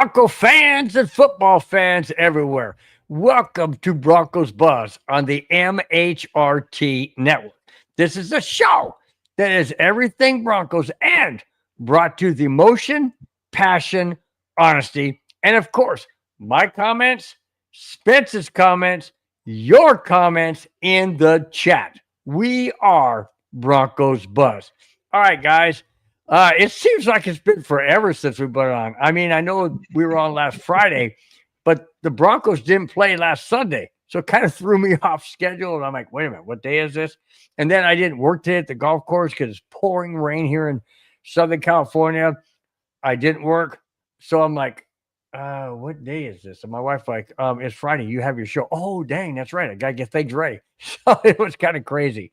Bronco fans and football fans everywhere. Welcome to Broncos Buzz on the MHRT network. This is a show that is everything Broncos and brought to the emotion, passion, honesty, and of course, my comments, Spence's comments, your comments in the chat. We are Broncos Buzz. All right, guys. It seems like it's been forever since we've been on. I mean, I know we were on last Friday, but the Broncos didn't play last Sunday. So it kind of threw me off schedule. And I'm like, wait a minute, what day is this? And then I didn't work today at the golf course because it's pouring rain here in Southern California. I didn't work. So I'm like, what day is this? And my wife like, it's Friday. You have your show. Oh, dang, that's right. I got to get things ready. So it was kind of crazy.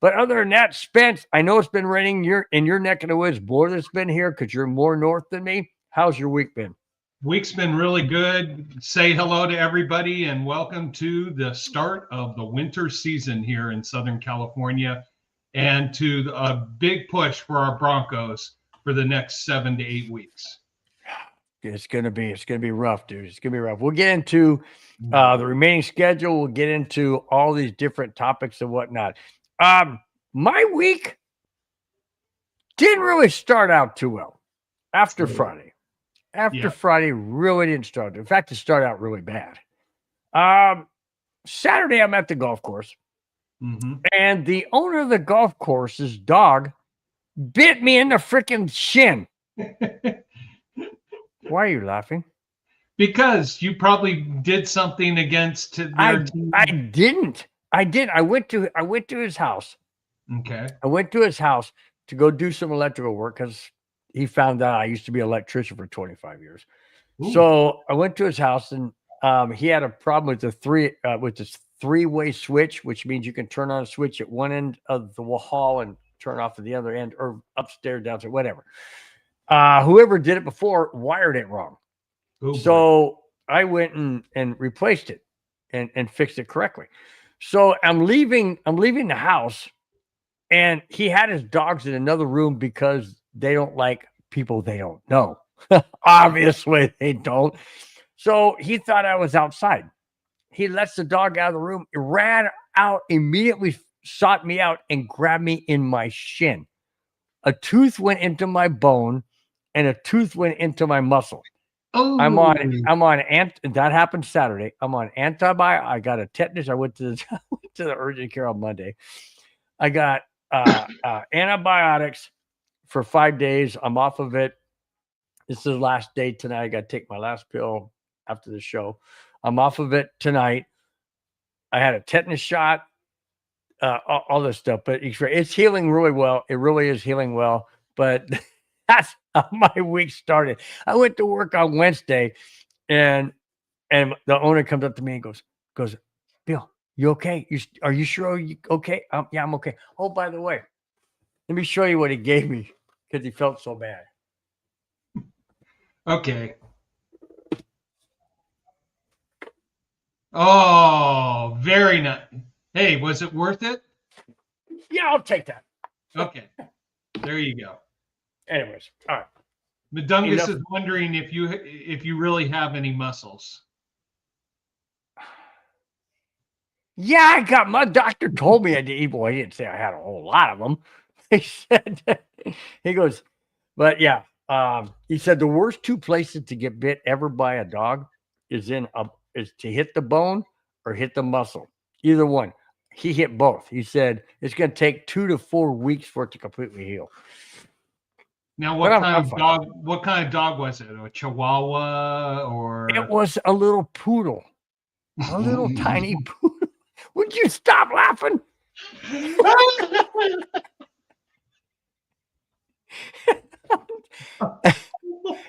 But other than that, Spence, I know it's been raining in your neck of the woods more than it's been here because you're more north than me. How's your week been? Week's been really good. Say hello to everybody and welcome to the start of the winter season here in Southern California and to a big push for our Broncos for the next 7 to 8 weeks. It's gonna be rough, dude. It's gonna be rough. We'll get into the remaining schedule. We'll get into all these different topics and whatnot. My week didn't really start out too well after Friday. Friday really didn't start. In fact, it started out really bad. Saturday, I'm at the golf course, and the owner of the golf course's dog bit me in the freaking shin. Why are you laughing? Because you probably did something against their team. I didn't. I did. I went to his house. Okay. I went to his house to go do some electrical work because he found out I used to be an electrician for 25 years. Ooh. So I went to his house and he had a problem with this three-way switch, which means you can turn on a switch at one end of the hall and turn off at the other end, or upstairs, downstairs, whatever. Whoever did it before wired it wrong. Ooh, so I went and replaced it and fixed it correctly. So I'm leaving the house, and he had his dogs in another room because they don't like people they don't know. Obviously, they don't. So he thought I was outside. He lets the dog out of the room, ran out, immediately sought me out, and grabbed me in my shin. A tooth went into my bone, and a tooth went into my muscle. Oh, that happened Saturday. I'm on antibiotics. I got a tetanus. I went to the urgent care on Monday. I got antibiotics for 5 days. I'm off of it. This is the last day tonight. I got to take my last pill after the show. I'm off of it tonight. I had a tetanus shot, all this stuff, but it's healing really well. It really is healing well, but that's how my week started. I went to work on Wednesday, and the owner comes up to me and goes, Bill, you okay? Are you sure you okay? Yeah, I'm okay. Oh, by the way, let me show you what he gave me because he felt so bad. Okay. Oh, very nice. Hey, was it worth it? Yeah, I'll take that. Okay. There you go. Anyways, all right. Medungus is wondering if you really have any muscles. Yeah, I got my doctor told me I did. Well, he didn't say I had a whole lot of them. He said, he goes, but yeah, he said the worst two places to get bit ever by a dog is to hit the bone or hit the muscle. Either one. He hit both. He said it's going to take 2 to 4 weeks for it to completely heal. Now, what kind of dog was it? A Chihuahua or? It was a little poodle, a little tiny poodle. Would you stop laughing?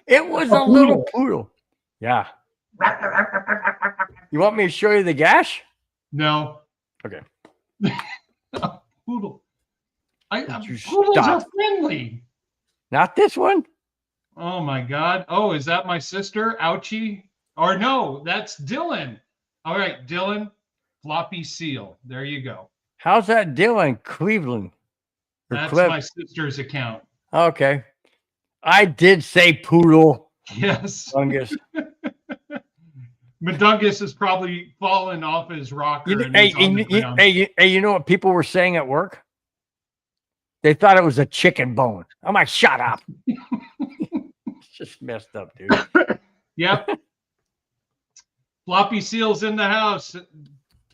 It was a little poodle. Yeah. You want me to show you the gash? No. Okay. Poodle. Poodles are friendly. Not this one. Oh my God. Oh, is that my sister? Ouchie. Or no, that's Dylan. All right, Dylan. Floppy seal. There you go. How's that Dylan? Cleveland. That's my sister's account. Okay. I did say poodle. Yes. Fungus. Madungus has probably fallen off his rocker and Hey, he's on the ground. you know what people were saying at work? They thought it was a chicken bone. I'm like, shut up. It's just messed up, dude. Yep. Floppy Seal's in the house.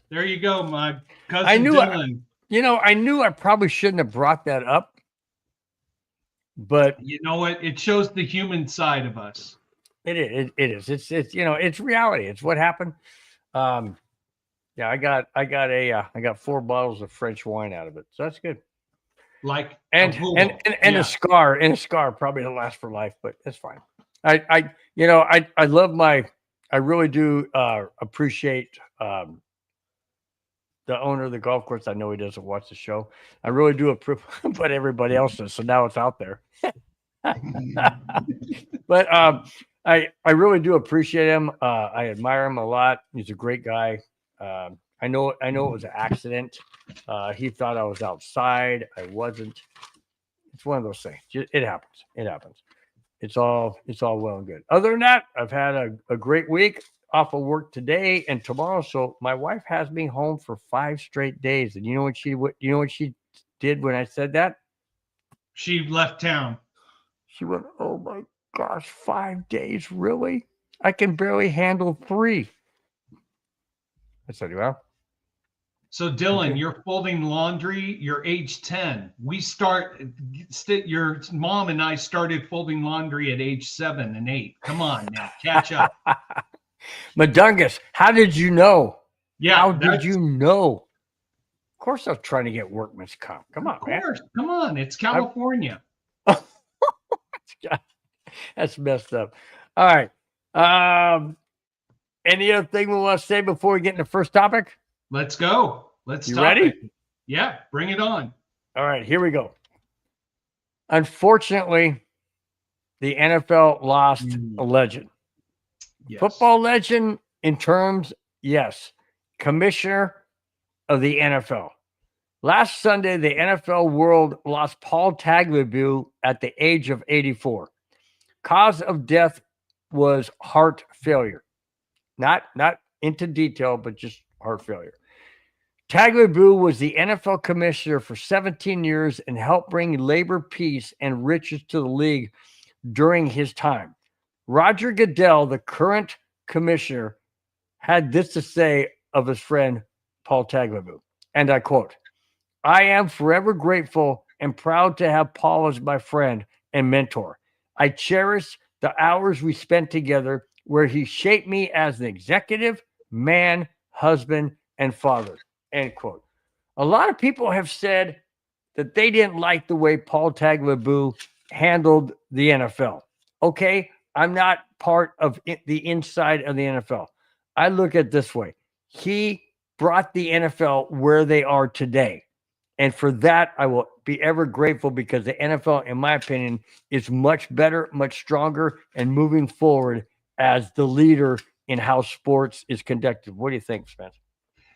There you go, my cousin Dylan. I knew I probably shouldn't have brought that up. But you know what? It shows the human side of us. It is. It's reality. It's what happened. Yeah, I got 4 bottles of French wine out of it, so that's good. Like a scar probably will last for life, but that's fine. I love I really do appreciate the owner of the golf course. I know he doesn't watch the show. I really do approve, but everybody else does. So now it's out there. But I really do appreciate him. I admire him a lot. He's a great guy. I know it was an accident. He thought I was outside. I wasn't. It's one of those things. It happens. It's all well and good. Other than that, I've had a great week off of work today and tomorrow. So my wife has me home for 5 straight days. And you know what she did when I said that? She left town. She went, "Oh my gosh, 5 days, really? I can barely handle 3." I said, "Well." So Dylan, okay. You're folding laundry. You're age 10. Your mom and I started folding laundry at age 7 and 8. Come on now, catch up. Madungus, how did you know? Yeah, how did you know? Of course, I was trying to get workman's comp. Come on, man. Of course, come on. It's California. That's messed up. All right. Any other thing we want to say before we get into the first topic? Let's go. You ready? Yeah, bring it on. All right, here we go. Unfortunately, the NFL lost a legend. Yes. Football legend in terms, yes. Commissioner of the NFL. Last Sunday, the NFL world lost Paul Tagliabue at the age of 84. Cause of death was heart failure. Not into detail, but just heart failure. Tagliabue was the NFL commissioner for 17 years and helped bring labor, peace, and riches to the league during his time. Roger Goodell, the current commissioner, had this to say of his friend Paul Tagliabue, and I quote, "I am forever grateful and proud to have Paul as my friend and mentor. I cherish the hours we spent together where he shaped me as an executive, man, husband, and father." End quote. A lot of people have said that they didn't like the way Paul Tagliabue handled the NFL. Okay, I'm not part of the inside of the NFL. I look at it this way. He brought the NFL where they are today. And for that, I will be ever grateful because the NFL, in my opinion, is much better, much stronger, and moving forward as the leader in how sports is conducted. What do you think, Spence?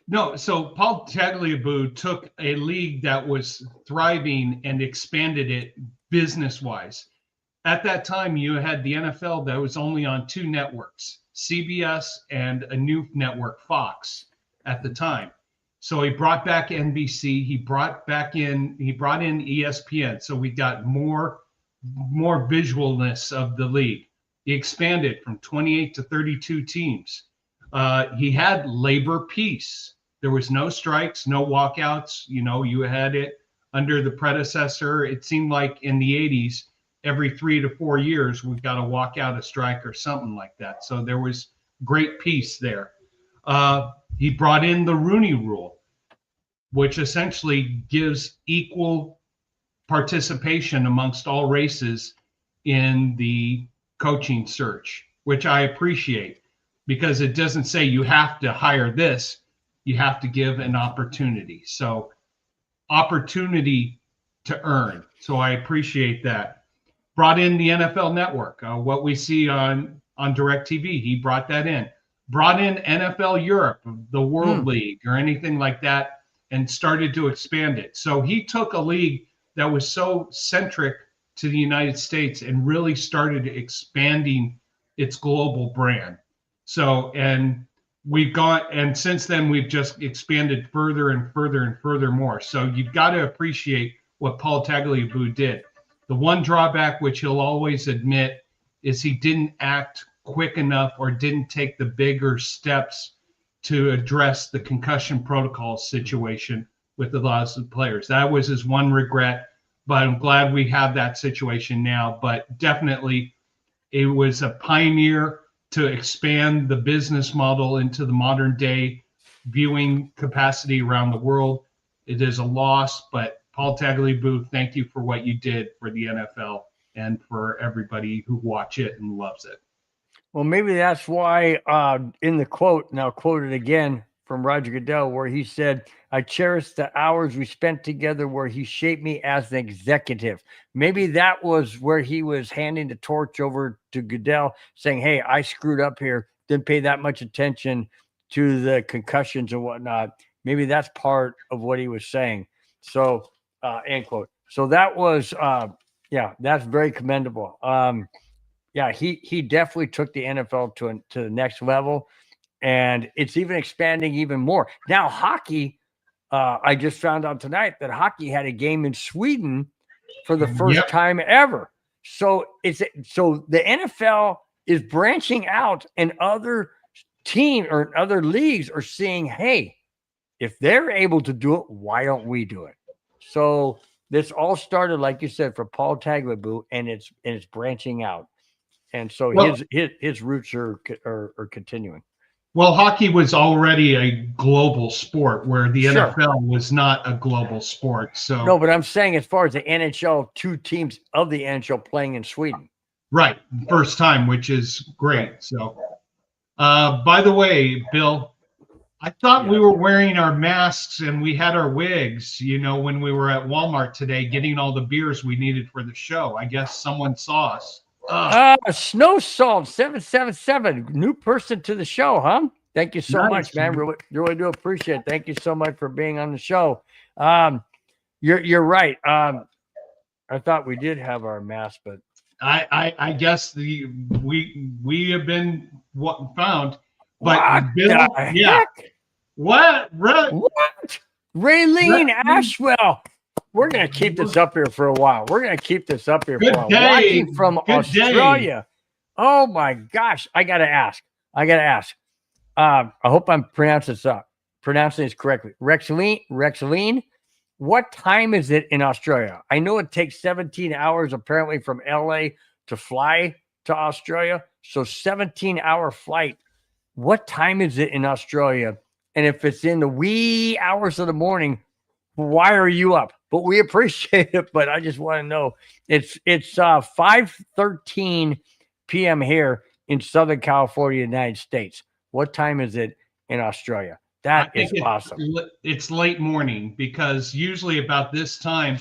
No, so Paul Tagliabue took a league that was thriving and expanded it business-wise. At that time, you had the NFL that was only on 2 networks, CBS and a new network, Fox, at the time. So he brought back NBC. He brought in ESPN. So we got more visualness of the league. He expanded from 28 to 32 teams. He had labor peace. There was no strikes, no walkouts. You had it under the predecessor. It seemed like in the 80s, every 3 to 4 years, we've got to walk out a strike or something like that. So there was great peace there. He brought in the Rooney Rule, which essentially gives equal participation amongst all races in the coaching search, which I appreciate because it doesn't say you have to hire this, you have to give an opportunity. So opportunity to earn. So I appreciate that. Brought in the NFL Network, what we see on DirecTV. He brought that in. Brought in NFL Europe, the World League, or anything like that, and started to expand it. So he took a league that was so centric to the United States and really started expanding its global brand. So, and we've gone, and since then we've just expanded further and further and further more. So you've got to appreciate what Paul Tagliabue did. The one drawback, which he'll always admit, is he didn't act quick enough or didn't take the bigger steps to address the concussion protocol situation with a lot of players. That was his one regret, but I'm glad we have that situation now. But definitely, it was a pioneer to expand the business model into the modern day viewing capacity around the world. It is a loss, but Paul Tagliabue, thank you for what you did for the NFL and for everybody who watch it and loves it. Well, maybe that's why in the quote, now quoted again from Roger Goodell, where he said, I cherish the hours we spent together where he shaped me as an executive. Maybe that was where he was handing the torch over to Goodell, saying, hey, I screwed up here, didn't pay that much attention to the concussions and whatnot. Maybe that's part of what he was saying. So, end quote. So that was, that's very commendable. He definitely took the NFL to the next level, and it's even expanding even more. Now, hockey, I just found out tonight that hockey had a game in Sweden for the first time ever. So the NFL is branching out, and other teams or other leagues are saying, hey, if they're able to do it, why don't we do it? So this all started, like you said, for Paul Tagliabue, and it's branching out. And so his roots are continuing. Well, hockey was already a global sport where the NFL was not a global sport. So no, but I'm saying as far as the NHL, 2 teams of the NHL playing in Sweden. Right. First time, which is great. Right. So by the way, Bill, I thought we were wearing our masks and we had our wigs, when we were at Walmart today getting all the beers we needed for the show. I guess someone saw us. Snow Salt 777, new person to the show, huh? Thank you so much, man. Really do appreciate it. Thank you so much for being on the show. You're right. I thought we did have our mask, but I guess we have been found. But what Bill, What? Raylene Ashwell. We're going to keep this up here for a while. Good day. Watching from Good Australia. Day. Oh, my gosh. I got to ask. I hope I'm pronouncing this correctly. Rexline, what time is it in Australia? I know it takes 17 hours apparently from LA to fly to Australia. So 17-hour flight. What time is it in Australia? And if it's in the wee hours of the morning, why are you up? But we appreciate it. But I just want to know, it's 5:13 p.m. here in Southern California, United States. What time is it in Australia? That is awesome. It's late morning, because usually about this time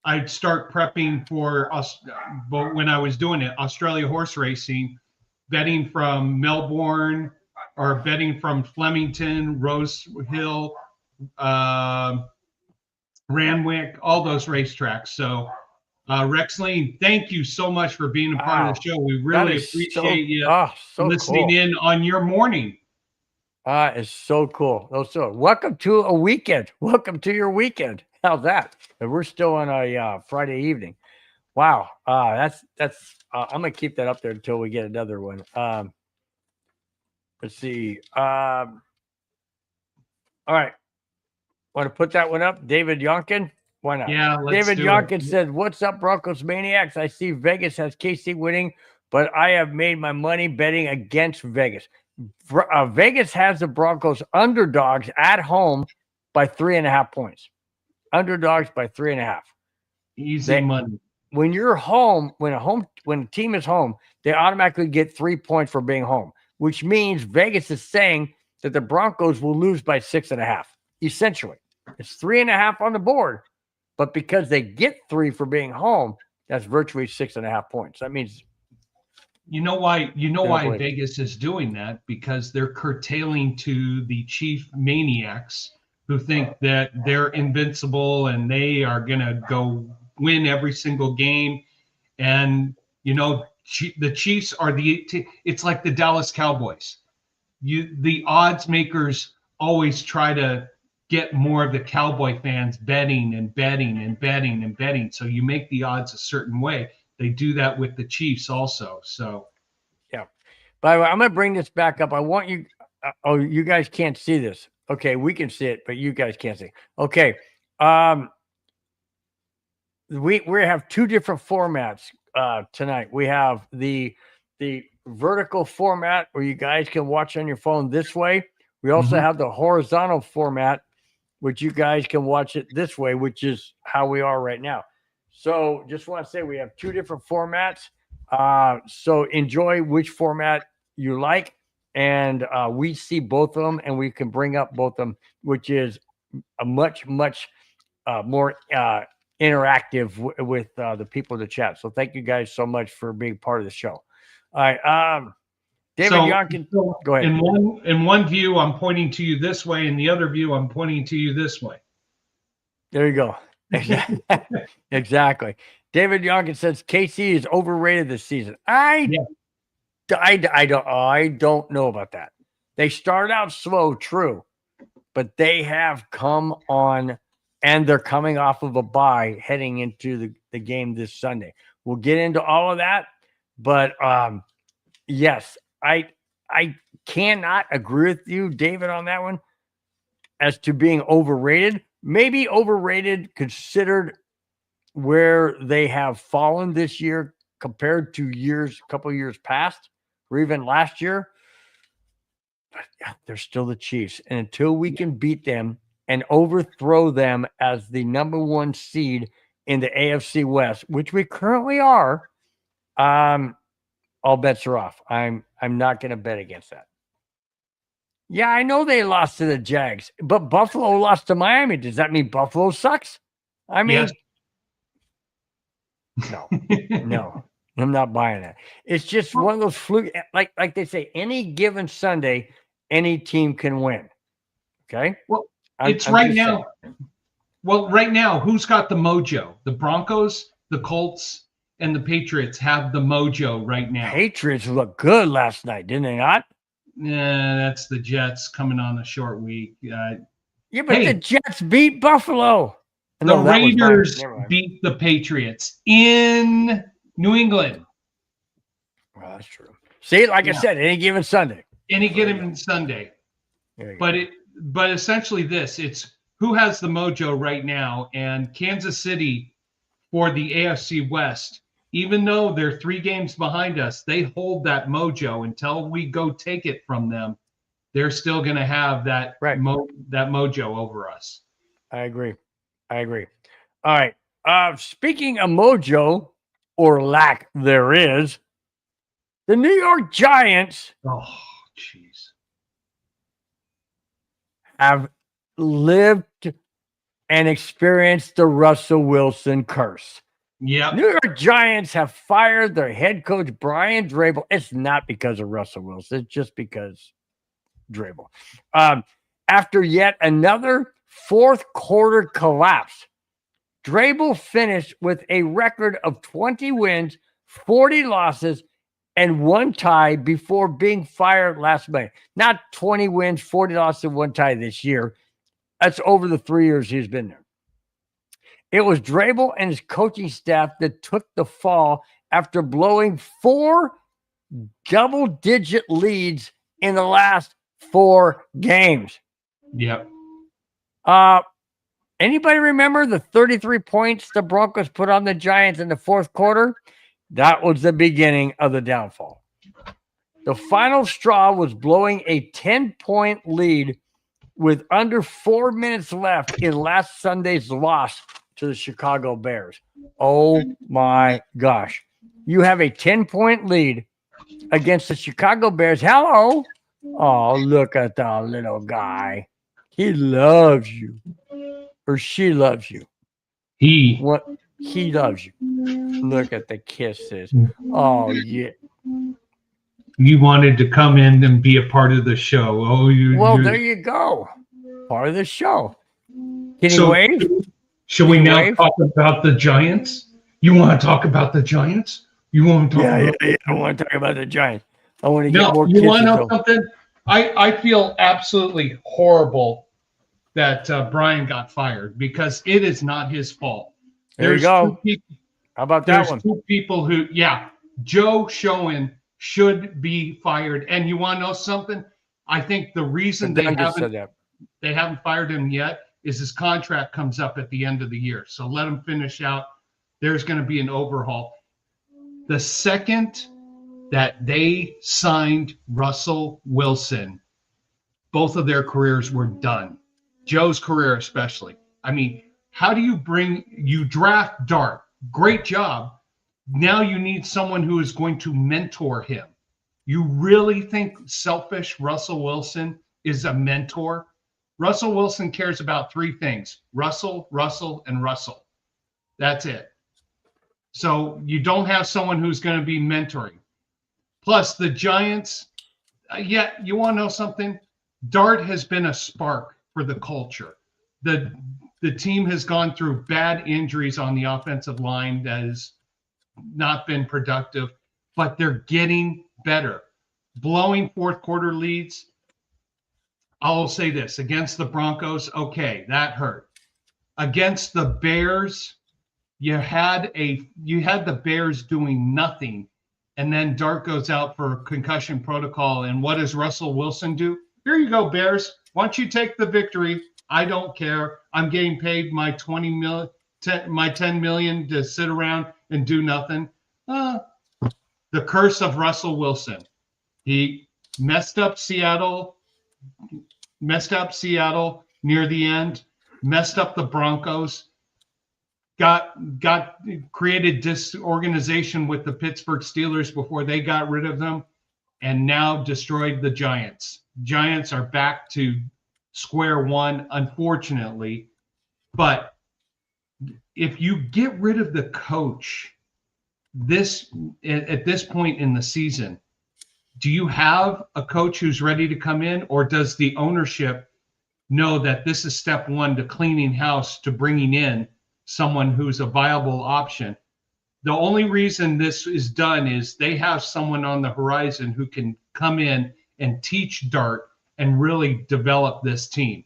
I'd start prepping for us. But when I was doing it, Australia horse racing, betting from Melbourne or betting from Flemington, Rose Hill, Randwick, all those racetracks. So, Rexline, thank you so much for being a part of the show. We really appreciate you listening in on your morning. It's so cool. Welcome to a weekend. Welcome to your weekend. How's that? And we're still on a Friday evening. Wow. That's I'm gonna keep that up there until we get another one. Let's see. All right. Want to put that one up? David Yonkin? Why not? Yeah, David Yonkin said, what's up, Broncos Maniacs? I see Vegas has KC winning, but I have made my money betting against Vegas. Vegas has the Broncos underdogs at home by 3.5 points. Underdogs by 3.5. Easy money. When you're home, when a team is home, they automatically get 3 points for being home, which means Vegas is saying that the Broncos will lose by 6.5. Essentially, it's 3.5 on the board, but because they get 3 for being home, that's virtually 6.5 points. That means, you know why Vegas is doing that? Because they're curtailing to the chief maniacs who think that they're invincible and they are going to go win every single game. And, the Chiefs are it's like the Dallas Cowboys. The odds makers always try to get more of the Cowboy fans betting and betting and betting and betting. So you make the odds a certain way. They do that with the Chiefs also. So yeah. By the way, I'm going to bring this back up. I want you. Oh, you guys can't see this. Okay, we can see it, but you guys can't see. Okay. We have two different formats tonight. We have the vertical format where you guys can watch on your phone this way. We also have the horizontal format, which you guys can watch it this way, which is how we are right now. So just want to say we have two different formats. So enjoy which format you like. And we see both of them, and we can bring up both of them, which is a much more interactive with the people in the chat. So thank you guys so much for being part of the show. All right, David Yonkin, go ahead. In one view, I'm pointing to you this way. In the other view, I'm pointing to you this way. There you go. Exactly. David Yonkin says KC is overrated this season. I don't know about that. They started out slow, true, but they have come on, and they're coming off of a bye heading into the game this Sunday. We'll get into all of that, but yes, I cannot agree with you, David, on that one as to being overrated. Maybe overrated considered where they have fallen this year compared to a couple years past, or even last year. But yeah, they're still the Chiefs. And until we can beat them and overthrow them as the number one seed in the AFC West, which we currently are, all bets are off. I'm not going to bet against that. Yeah, I know they lost to the Jags, but Buffalo lost to Miami. Does that mean Buffalo sucks? I mean, yes. No, I'm not buying that. It's just one of those fluke, like they say, any given Sunday, any team can win. Okay. Well, right now. Well, right now, who's got the mojo? The Broncos, the Colts, and the Patriots have the mojo right now. Patriots looked good last night, didn't they not? Yeah, that's the Jets coming on a short week. Yeah, but the Jets beat Buffalo. The Raiders beat the Patriots in New England. Well, that's true. See, like I said, any given Sunday. Any given Sunday. But essentially it's who has the mojo right now, and Kansas City for the AFC West, even though they're 3 games behind us, they hold that mojo until we go take it from them. They're still going to have that mojo over us. I agree. All right. Speaking of mojo, or lack thereof, the New York Giants have lived and experienced the Russell Wilson curse. Yeah. New York Giants have fired their head coach, Brian Daboll. It's not because of Russell Wilson. It's just because Daboll. After yet another fourth quarter collapse, Daboll finished with a record of 20 wins, 40 losses, and 1 tie before being fired last May. Not 20 wins, 40 losses, and 1 tie this year. That's over the 3 years he's been there. It was Daboll and his coaching staff that took the fall after blowing 4 double-digit leads in the last 4 games. Yep. Anybody remember the 33 points the Broncos put on the Giants in the fourth quarter? That was the beginning of the downfall. The final straw was blowing a 10-point lead with under 4 minutes left in last Sunday's loss to the Chicago Bears. Oh my gosh. You have a 10-point lead against the Chicago Bears. Hello. Oh, look at the little guy. He loves you. Or she loves you. He loves you. Look at the kisses. Oh, yeah. You wanted to come in and be a part of the show. There you go. Part of the show. Can you wave? Should we now talk about the Giants? You want to talk about the Giants? You want to talk about? Yeah. I want to talk about the Giants. I want to get No, more you want to kisses. know something? I feel absolutely horrible that Brian got fired because it is not his fault. There you There's go. two people. How about that There's one? two people who, yeah, Joe Schoen should be fired. And you want to know something? I think the reason But Dan just said that. they haven't fired him yet is his contract comes up at the end of the year. So let him finish out. There's going to be an overhaul. The second that they signed Russell Wilson, both of their careers were done. Joe's career especially. I mean, how do you draft Dart? Great job. Now you need someone who is going to mentor him. You really think selfish Russell Wilson is a mentor? Russell Wilson cares about three things: Russell, Russell, and Russell. That's it. So you don't have someone who's going to be mentoring. Plus, the Giants, you want to know something? Dart has been a spark for the culture. The team has gone through bad injuries on the offensive line that has not been productive, but they're getting better. Blowing fourth quarter leads. I'll say this: against the Broncos, okay, that hurt. Against the Bears, you had the Bears doing nothing, and then Dart goes out for concussion protocol. And what does Russell Wilson do? Here you go, Bears. Why don't you take the victory? I don't care. I'm getting paid my my 10 million to sit around and do nothing. The curse of Russell Wilson. He messed up Seattle near the end, messed up the Broncos, got created disorganization with the Pittsburgh Steelers before they got rid of them, and now destroyed the Giants. Giants are back to square one, unfortunately. But if you get rid of the coach at this point in the season, do you have a coach who's ready to come in, or does the ownership know that this is step one to cleaning house, to bringing in someone who's a viable option? The only reason this is done is they have someone on the horizon who can come in and teach Dart and really develop this team.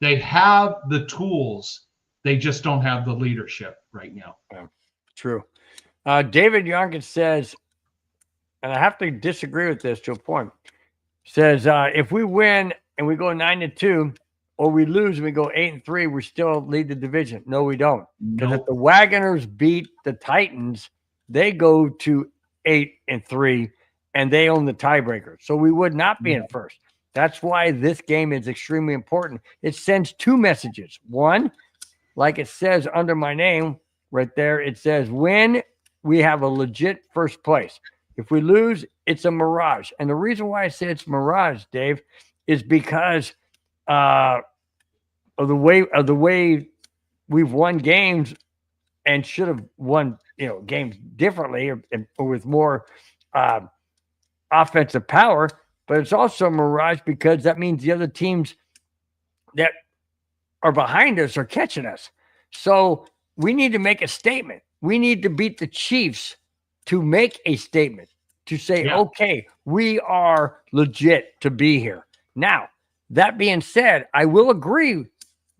They have the tools. They just don't have the leadership right now. Yeah, true. David Youngkin says, and I have to disagree with this to a point, says if we win and we go 9-2, or we lose and we go 8-3, we still lead the division. No, we don't. Because if the Wagoners beat the Titans, they go to 8-3, and they own the tiebreaker. So we would not be in first. That's why this game is extremely important. It sends two messages. One, like it says under my name right there, it says win, we have a legit first place. If we lose, it's a mirage. And the reason why I say it's mirage, Dave, is because of the way we've won games and should have won, games differently or with more offensive power. But it's also a mirage because that means the other teams that are behind us are catching us. So we need to make a statement. We need to beat the Chiefs to make a statement, to say, okay, we are legit to be here. Now, that being said, I will agree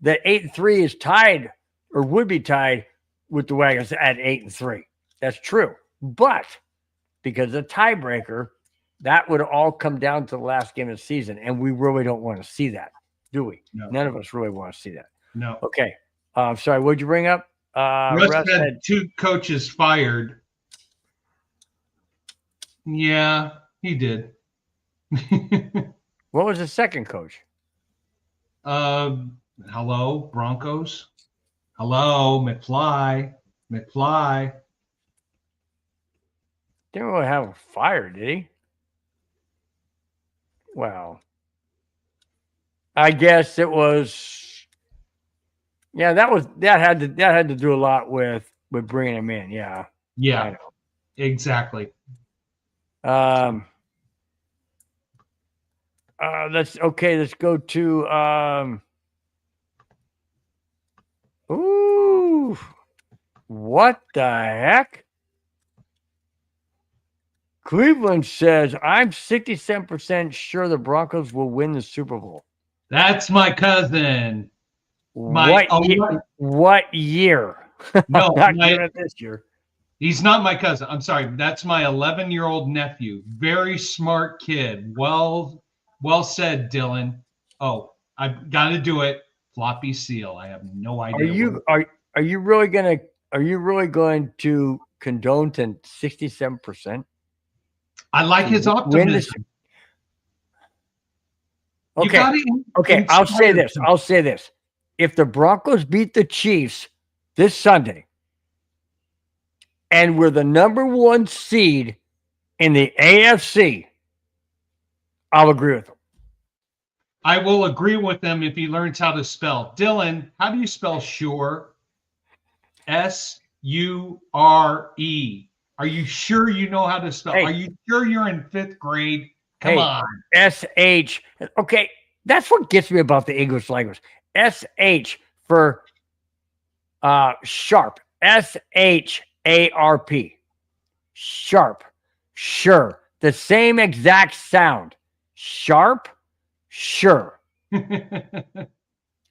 that 8-3 is tied, or would be tied, with the Wagons at 8-3. That's true. But because of the tiebreaker, that would all come down to the last game of the season, and we really don't want to see that, do we? No. None of us really want to see that. No. Okay. Sorry, what'd you bring up? Russ had two coaches fired. Yeah, he did. What was the second coach? Hello, Broncos. Hello, McFly. Didn't really have him fired, did he? Well, I guess it was. Yeah, that had to do a lot with bringing him in. Yeah. Yeah. Exactly. Let's go to ooh, what the heck? Cleveland says, I'm 67% sure the Broncos will win the Super Bowl. That's my cousin. What year? No, not giving it this year. He's not my cousin. I'm sorry. That's my 11-year-old nephew. Very smart kid. Well said, Dylan. Oh, I've got to do it. Floppy seal. I have no idea. Are you really going to condone to 67%? I like his optimism. Okay. I'll say this. If the Broncos beat the Chiefs this Sunday and we're the number 1 seed in the AFC, I'll agree with him. I will agree with him if he learns how to spell. Dylan, how do you spell sure? S-U-R-E. Are you sure you know how to spell? Hey, are you sure you're in 5th grade? Come on. S-H. Okay, that's what gets me about the English language. S-H for sharp. S-H-A-R-P. Sharp. Sure. The same exact sound. Sharp. Sure.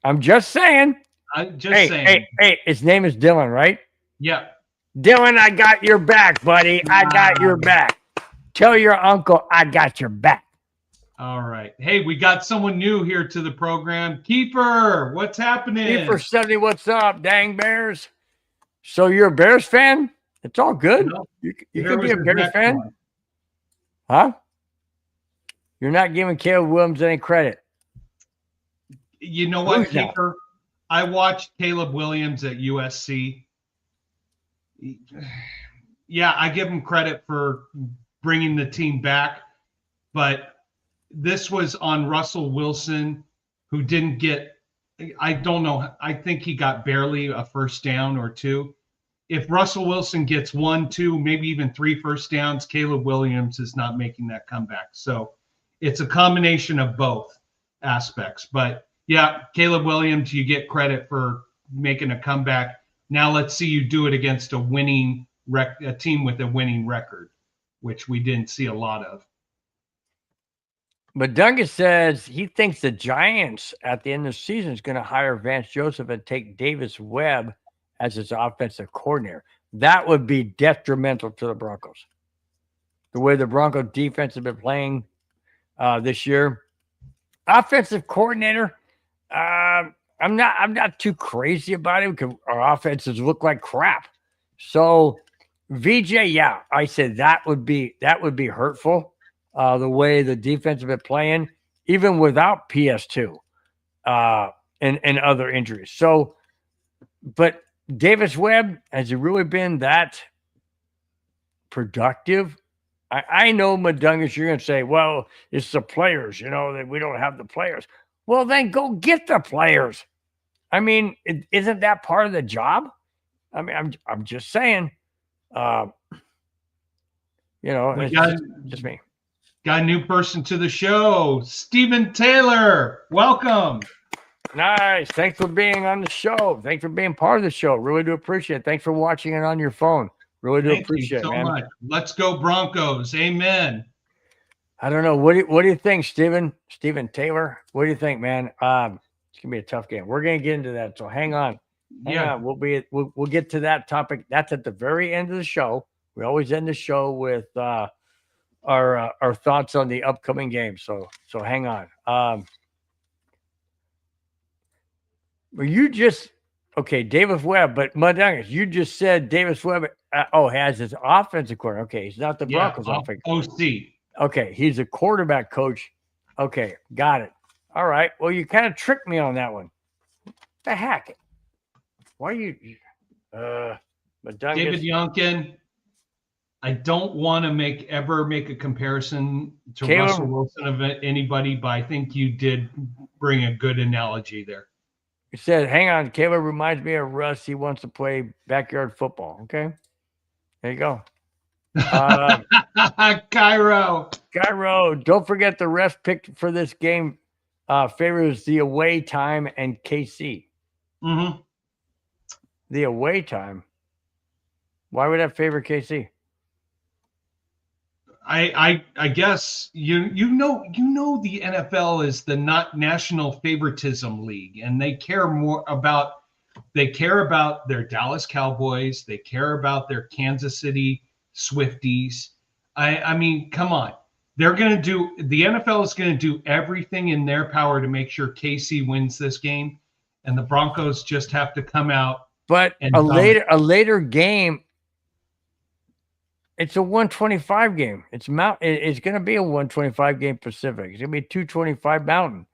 I'm just saying. Hey, his name is Dylan, right? Yeah. Dylan, I got your back, buddy. I got your back. Tell your uncle I got your back. All right. Hey, we got someone new here to the program. Kiefer, what's happening? Kiefer Sunday, what's up, dang Bears? So you're a Bears fan? It's all good. No, you can be a Bears fan. Huh? You're not giving Caleb Williams any credit. You know what, Kiefer? I watched Caleb Williams at USC. Yeah, I give him credit for bringing the team back, but this was on Russell Wilson, who didn't get, I don't know, I think he got barely a first down or 2. If Russell Wilson gets 1, 2, maybe even 3 first downs, Caleb Williams is not making that comeback. So it's a combination of both aspects. But yeah, Caleb Williams, you get credit for making a comeback. Now let's see you do it against a team with a winning record, which we didn't see a lot of. But Duncan says he thinks the Giants at the end of the season is going to hire Vance Joseph and take Davis Webb as his offensive coordinator. That would be detrimental to the Broncos. The way the Broncos defense has been playing this year. Offensive coordinator, I'm not too crazy about it because our offenses look like crap. So VJ, yeah, I said that would be hurtful. The way the defense has been playing, even without PS2 and other injuries. So, but Davis Webb, has he really been that productive? I know, Madungus, you're going to say, well, it's the players, that we don't have the players. Well, then go get the players. I mean, isn't that part of the job? I mean, I'm just saying, it's just me. Got a new person to the show, Stephen Taylor. Welcome. Nice. Thanks for being on the show. Thanks for being part of the show. Really do appreciate it. Thanks for watching it on your phone. Really do appreciate it, man. Thank you so much. Let's go Broncos. Amen. I don't know. What do you think, Stephen Taylor? What do you think, man? It's gonna be a tough game. We're gonna get into that. So hang on. Hang on. We'll get to that topic. That's at the very end of the show. We always end the show with our thoughts on the upcoming game. So hang on. Davis Webb, but Mudungus, you just said Davis Webb has his offensive coordinator. Okay, he's not the Broncos offensive OC. Okay, he's a quarterback coach. Okay, got it. All right. Well, you kind of tricked me on that one. What the heck? Why are you Mudungus? David Yonkin, I don't want to ever make a comparison to Russell Wilson of anybody, but I think you did bring a good analogy there. He said, hang on, Caleb reminds me of Russ. He wants to play backyard football. Okay. There you go. Cairo. Don't forget the ref picked for this game favors the away time and KC. Mm-hmm. The away time? Why would that favor KC? I guess you know the NFL is the not national favoritism league, and they care about their Dallas Cowboys, they care about their Kansas City Swifties. I mean, come on. The NFL is going to do everything in their power to make sure KC wins this game, and the Broncos just have to come out. But and a later game, it's a 125 game. It's going to be a 125 game Pacific. It's going to be 225 Mountain.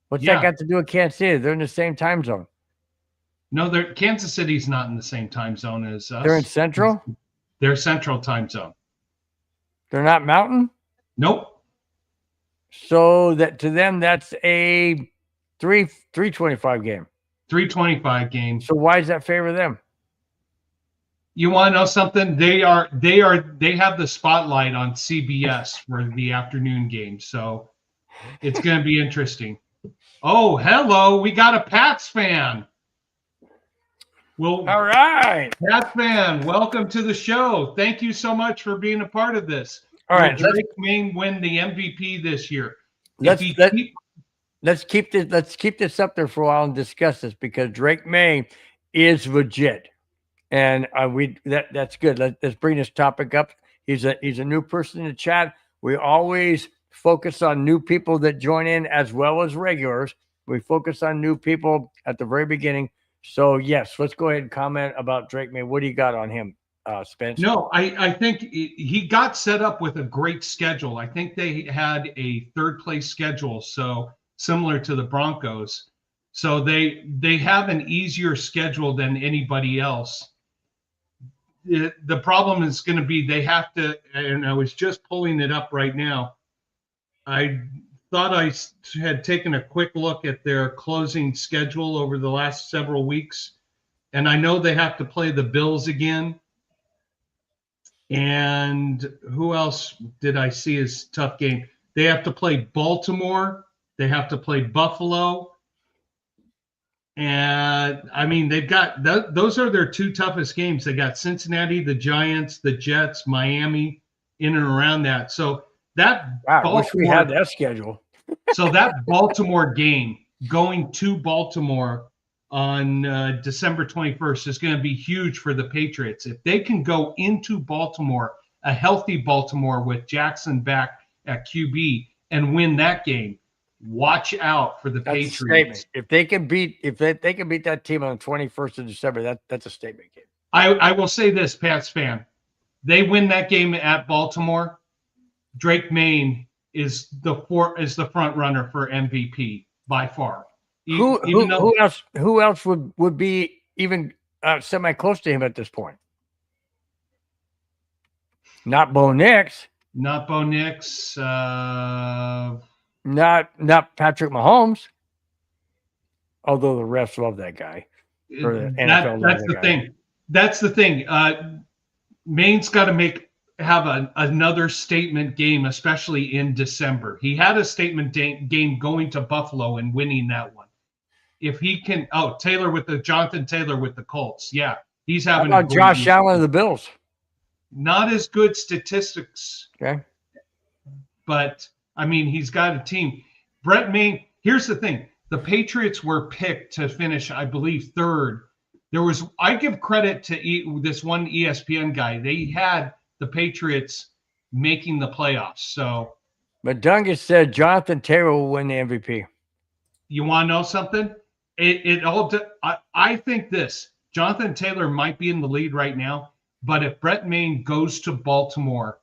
What's that got to do with Kansas City? They're in the same time zone. No, Kansas City's not in the same time zone as us. They're in Central? They're Central time zone. They're not Mountain? Nope. So that to them, that's a 325 game. 325 game. So why does that favor them? You want to know something? They have the spotlight on CBS for the afternoon game, so it's going to be interesting. Oh, hello, we got a Pats fan. Well, all right, Pats fan, welcome to the show. Thank you so much for being a part of this. All right, Drake May win the MVP this year. Let's keep this up there for a while and discuss this, because Drake May is legit, and that's good. Let's bring this topic up. He's a new person in the chat. We always focus on new people that join in as well as regulars. We focus on new people at the very beginning. So yes, let's go ahead and comment about Drake May. What do you got on him, Spence? No, I think he got set up with a great schedule. I think they had a third place schedule, so similar to the Broncos. So they have an easier schedule than anybody else. The problem is going to be they have to, and I was just pulling it up right now. I thought I had taken a quick look at their closing schedule over the last several weeks, and I know they have to play the Bills again. And who else did I see as tough game? They have to play Baltimore. They have to play Buffalo. And I mean, they've got those are their two toughest games. They got Cincinnati, the Giants, the Jets, Miami, in and around that. So I wish we had that schedule. So that Baltimore game, going to Baltimore on December 21st, is going to be huge for the Patriots. If they can go into Baltimore, a healthy Baltimore with Jackson back at QB, and win that game, watch out for the Patriots. If they can beat that team on the 21st of December, that's a statement game. I will say this, Pats fan, they win that game at Baltimore, Drake May is the front runner for MVP by far. Who else would be even semi close to him at this point? Not Bo Nix. Not Bo Nix. Not Patrick Mahomes. Although the refs love that guy. That's the thing. Maine's got to have another statement game, especially in December. He had a statement game going to Buffalo and winning that one. If he can, Jonathan Taylor with the Colts. Yeah, he's having. How about Josh Allen of the Bills? Not as good statistics. Okay. But I mean, he's got a team. Brett May. Here's the thing: the Patriots were picked to finish, I believe, third. I give credit to this one ESPN guy. They had the Patriots making the playoffs. So, but Dungus said Jonathan Taylor will win the MVP. You want to know something? I think this. Jonathan Taylor might be in the lead right now, but if Brett May goes to Baltimore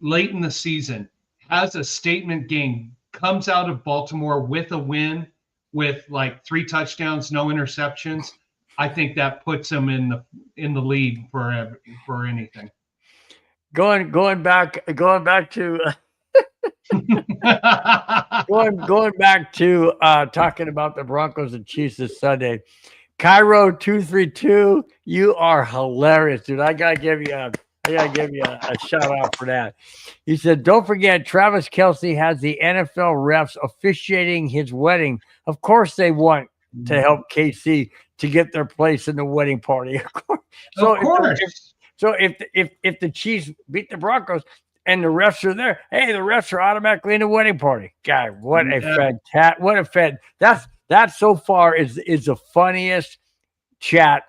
late in the season, has a statement game, comes out of Baltimore with a win, with like 3 touchdowns, no interceptions, I think that puts him in the lead for anything. Going back to going back to talking about the Broncos and Chiefs this Sunday. Cairo 232, you are hilarious, dude. I gotta give you a shout out for that. He said, "Don't forget, Travis Kelce has the NFL refs officiating his wedding. Of course, they want to help KC to get their place in the wedding party. Of course. So if the Chiefs beat the Broncos, and the refs are there. Hey, the refs are automatically in the wedding party. God, what a that so far is the funniest chat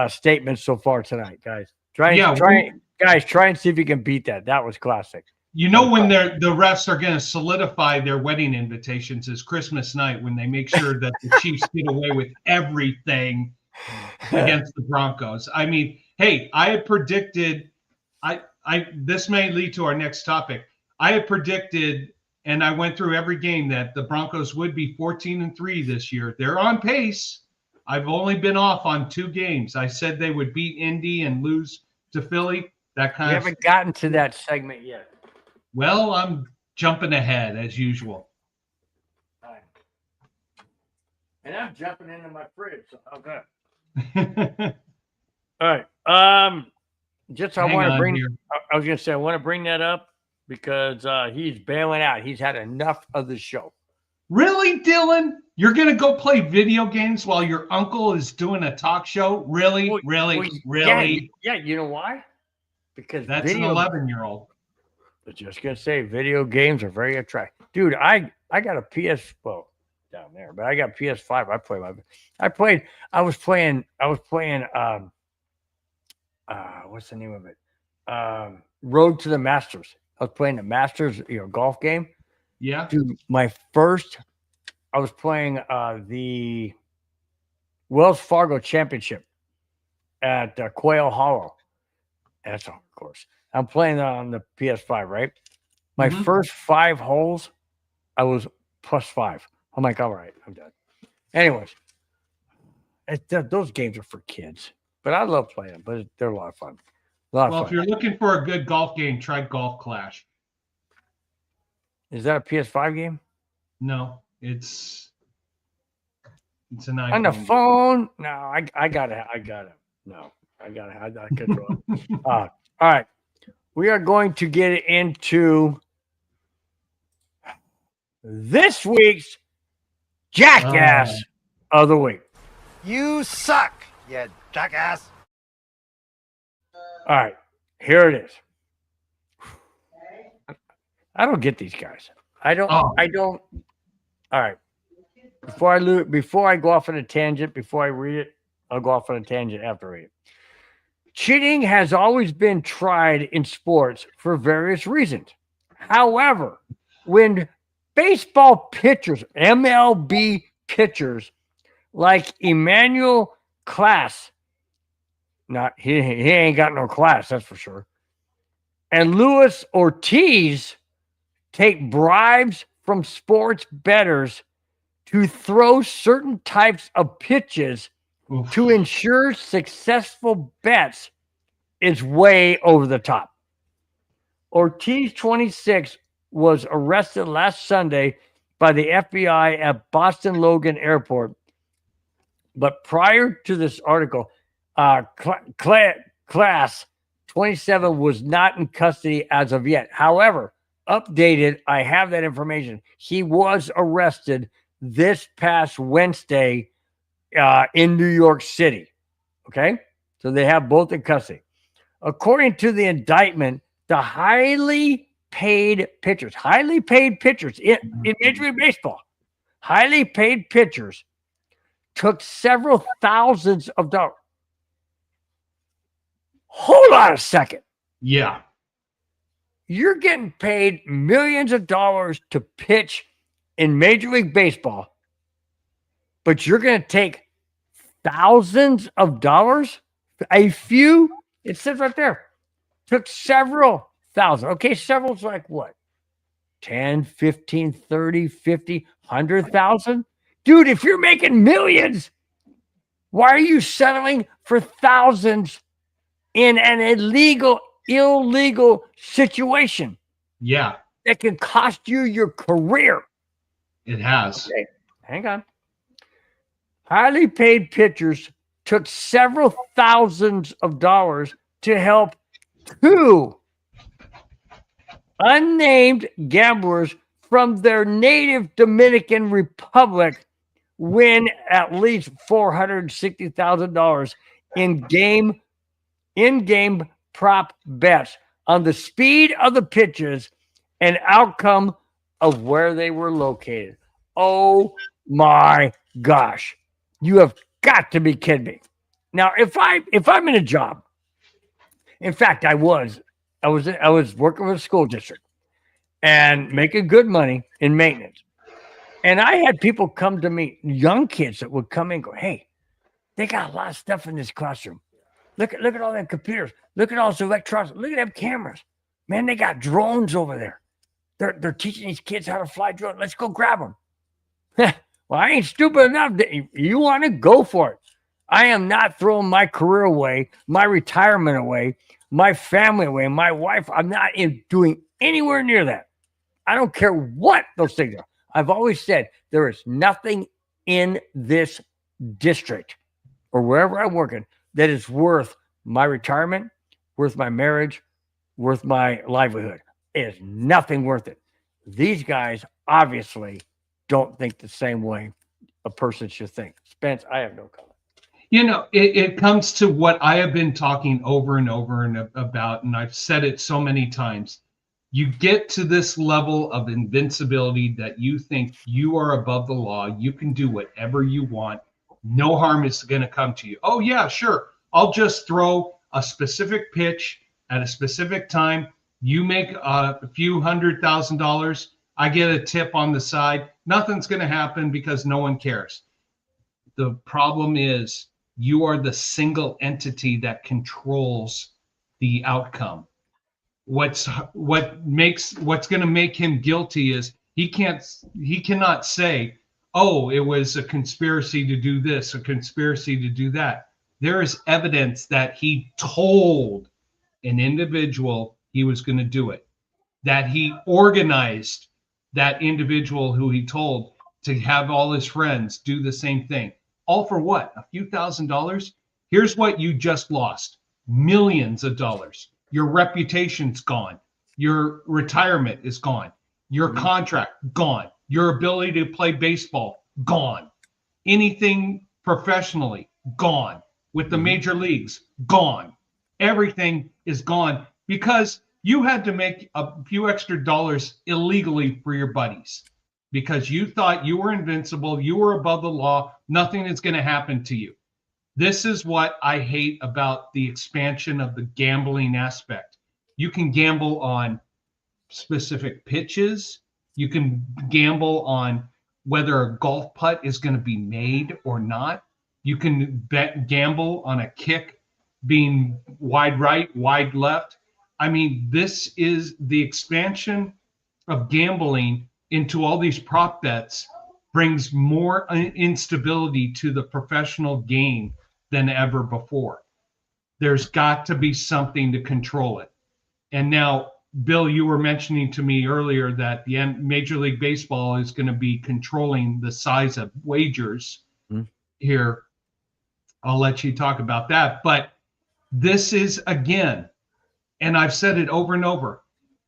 statement so far tonight, guys. Try and see if you can beat that. That was classic. You know, when the refs are going to solidify their wedding invitations is Christmas night, when they make sure that the Chiefs get away with everything against the Broncos. I mean, hey, I had predicted. This may lead to our next topic. I had predicted, and I went through every game, that the Broncos would be 14-3 this year. They're on pace. I've only been off on 2 games. I said they would beat Indy and lose to Philly. We haven't gotten to that segment yet. Well, I'm jumping ahead as usual. All right. And I'm jumping into my fridge. So okay. All right. I was gonna say I want to bring that up because he's bailing out. He's had enough of the show. Really, Dylan? You're gonna go play video games while your uncle is doing a talk show? Really? Really? Yeah, you know why? Because that's an 11-year-old. I was just gonna say video games are very attractive. Dude, I got a down there, but I got PS5. I was playing what's the name of it? Road to the Masters. I was playing the Masters, golf game. Yeah. Dude, I was playing the Wells Fargo Championship at Quail Hollow. That's on course. I'm playing on the PS5, right? My first 5 holes, I was +5. I'm like, all right, I'm done. Anyways, those games are for kids, but I love playing them. But they're a lot of fun. If you're looking for a good golf game, try Golf Clash. Is that a PS5 game? No, it's an iPhone. On the phone? No, I got it. No, I control it. All right. We are going to get into this week's Jackass of the Week. You suck, you jackass. All right, here it is. I don't get these guys. I don't. All right. Before I go off on a tangent, before I read it, I'll go off on a tangent after I read it. Cheating has always been tried in sports for various reasons. However, when baseball pitchers, MLB pitchers like Emmanuel Class, he ain't got no class, that's for sure, and Luis Ortiz take bribes from sports bettors to throw certain types of pitches to ensure successful bets, is way over the top. Ortiz, 26, was arrested last Sunday by the FBI at Boston Logan Airport. But prior to this article, Class 27 was not in custody as of yet. However, updated, I have that information. He was arrested this past Wednesday in New York City. Okay? So they have both in custody. According to the indictment, the highly paid pitchers in Major League Baseball, highly paid pitchers took several thousands of dollars. Hold on a second. Yeah. You're getting paid millions of dollars to pitch in Major League Baseball, but you're going to take thousands of dollars? A few? It says right there. Took several thousand. Okay, several's like what? 10, 15, 30, 50, 100,000? Dude, if you're making millions, why are you settling for thousands in an illegal situation? Yeah. That can cost you your career. It has. Okay, hang on. Highly paid pitchers took several thousands of dollars to help 2 unnamed gamblers from their native Dominican Republic win at least $460,000 in-game prop bets on the speed of the pitches and outcome of where they were located. Oh my gosh. You have got to be kidding me. Now, if I'm in a job, in fact, I was working with a school district and making good money in maintenance. And I had people come to me, young kids that would come in and go, hey, they got a lot of stuff in this classroom. Look at all them computers. Look at all those electronics. Look at them cameras. Man, they got drones over there. They're teaching these kids how to fly drones. Let's go grab them. Well, I ain't stupid enough. You want to go for it. I am not throwing my career away, my retirement away, my family away, my wife. I'm not doing anywhere near that. I don't care what those things are. I've always said there is nothing in this district or wherever I'm working that is worth my retirement, worth my marriage, worth my livelihood. It is nothing worth it. These guys obviously don't think the same way a person should think. Spence, I have no comment. You know, it comes to what I have been talking over and over and about, and I've said it so many times. You get to this level of invincibility that you think you are above the law. You can do whatever you want. No harm is going to come to you. Oh, yeah, sure. I'll just throw a specific pitch at a specific time. You make a few $100,000. I get a tip on the side. Nothing's going to happen because no one cares. The problem is you are the single entity that controls the outcome. What's going to make him guilty is he cannot say, oh, it was a conspiracy to do this, a conspiracy to do that. There is evidence that he told an individual he was going to do it, that he organized that individual who he told to have all his friends do the same thing. All for what? A few $1,000s? Here's what you just lost. Millions of dollars. Your reputation's gone. Your retirement is gone. Your contract, gone. Your ability to play baseball, gone. Anything professionally, gone. With the major leagues, gone. Everything is gone because you had to make a few extra dollars illegally for your buddies because you thought you were invincible, you were above the law, nothing is going to happen to you. This is what I hate about the expansion of the gambling aspect. You can gamble on specific pitches. You can gamble on whether a golf putt is going to be made or not. You can gamble on a kick being wide right, wide left. I mean, this is the expansion of gambling into all these prop bets brings more instability to the professional game than ever before. There's got to be something to control it. And now, Bill, you were mentioning to me earlier that the Major League Baseball is going to be controlling the size of wagers here. I'll let you talk about that. But this is, again, and I've said it over and over,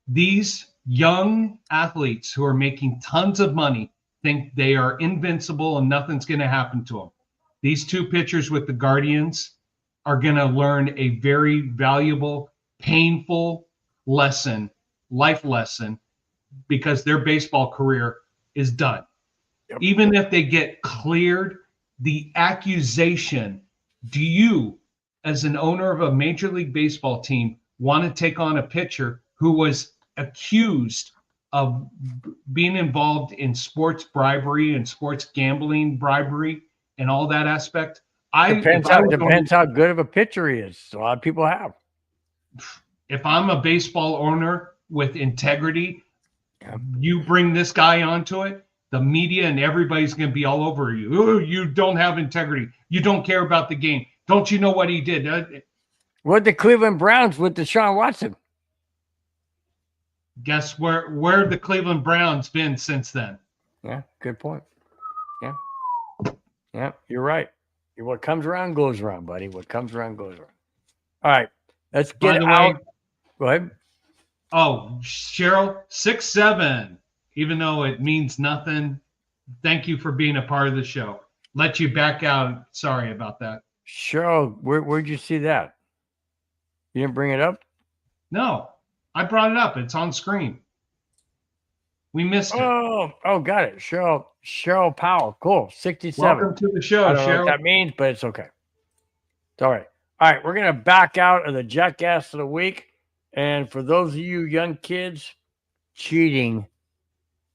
these young athletes who are making tons of money think they are invincible and nothing's going to happen to them. These two pitchers with the Guardians are going to learn a very valuable, painful lesson, life lesson, because their baseball career is done. Yep. Even if they get cleared, the accusation, do you, as an owner of a Major League Baseball team, want to take on a pitcher who was accused of being involved in sports bribery and sports gambling bribery and all that aspect? Depends how good of a pitcher he is. A lot of people have. If I'm a baseball owner with integrity, you bring this guy onto it, the media and everybody's going to be all over you. Oh, you don't have integrity. You don't care about the game. Don't you know what he did? What the Cleveland Browns with Deshaun Watson? Guess where the Cleveland Browns been since then? Yeah, good point. Yeah, you're right. What comes around goes around, buddy. What comes around goes around. All right, let's get out. Go ahead. Oh, Cheryl, 6'7", even though it means nothing. Thank you for being a part of the show. Let you back out. Sorry about that. Cheryl, where'd you see that? You didn't bring it up? No. I brought it up. It's on screen. We missed it. Oh, got it. Cheryl Powell. Cool. 67. Welcome to the show, I don't know Cheryl. what that means, but it's okay. It's all right. All right, we're gonna back out of the Jackass of the Week. And for those of you young kids, cheating.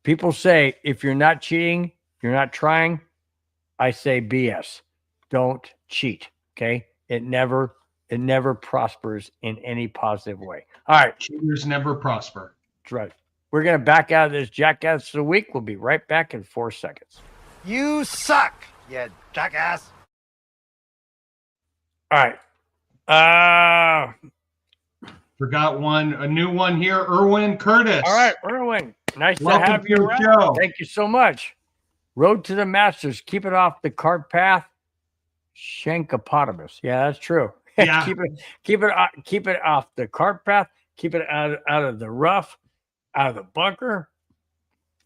People say if you're not cheating, you're not trying. I say BS. Don't cheat. Okay. It never prospers in any positive way. All right. Cheaters never prosper. That's right. We're going to back out of this Jackass of the Week. We'll be right back in 4 seconds. You suck, you jackass. All right. Forgot one, a new one here. Erwin Curtis. All right, Erwin. Nice Welcome to have you to the around. show. Thank you so much. Road to the Masters. Keep it off the cart path. Shankopotamus. Yeah, that's true. Yeah. keep it off the cart path. Keep it out of the rough, out of the bunker.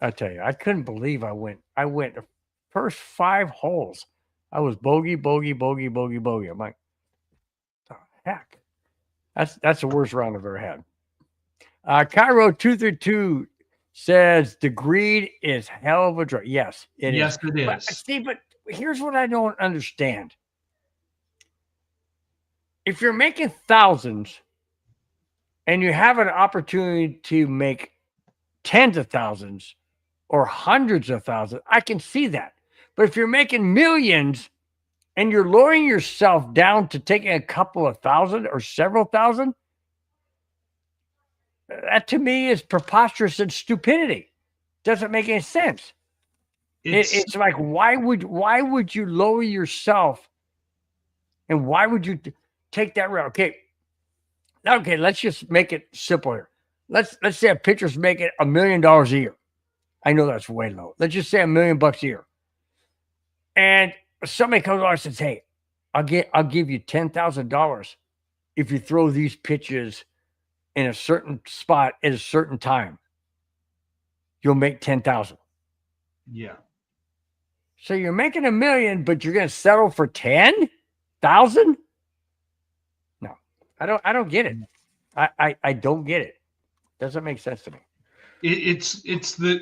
I tell you, I couldn't believe I went the first 5 holes. I was bogey. I'm like, the heck. That's the worst round I've ever had. Cairo 232 says the greed is hell of a drug. Yes, it is. Yes, it But, is. see, but here's what I don't understand. If you're making thousands and you have an opportunity to make tens of thousands or hundreds of thousands, I can see that. But if you're making millions and you're lowering yourself down to taking a couple of thousand or several thousand, that to me is preposterous and stupidity. Doesn't make any sense. It's like, why would you lower yourself, and why would you take that route? Okay, let's just make it simpler. Let's say a pitcher's making $1 million a year. I know that's way low. Let's just say $1 million a year. And somebody comes along and says, "Hey, I'll give you $10,000 if you throw these pitches in a certain spot at a certain time. You'll make 10,000." Yeah. So you're making $1 million, but you're going to settle for 10,000? No, I don't get it. I don't get it. Doesn't make sense to me. It's the,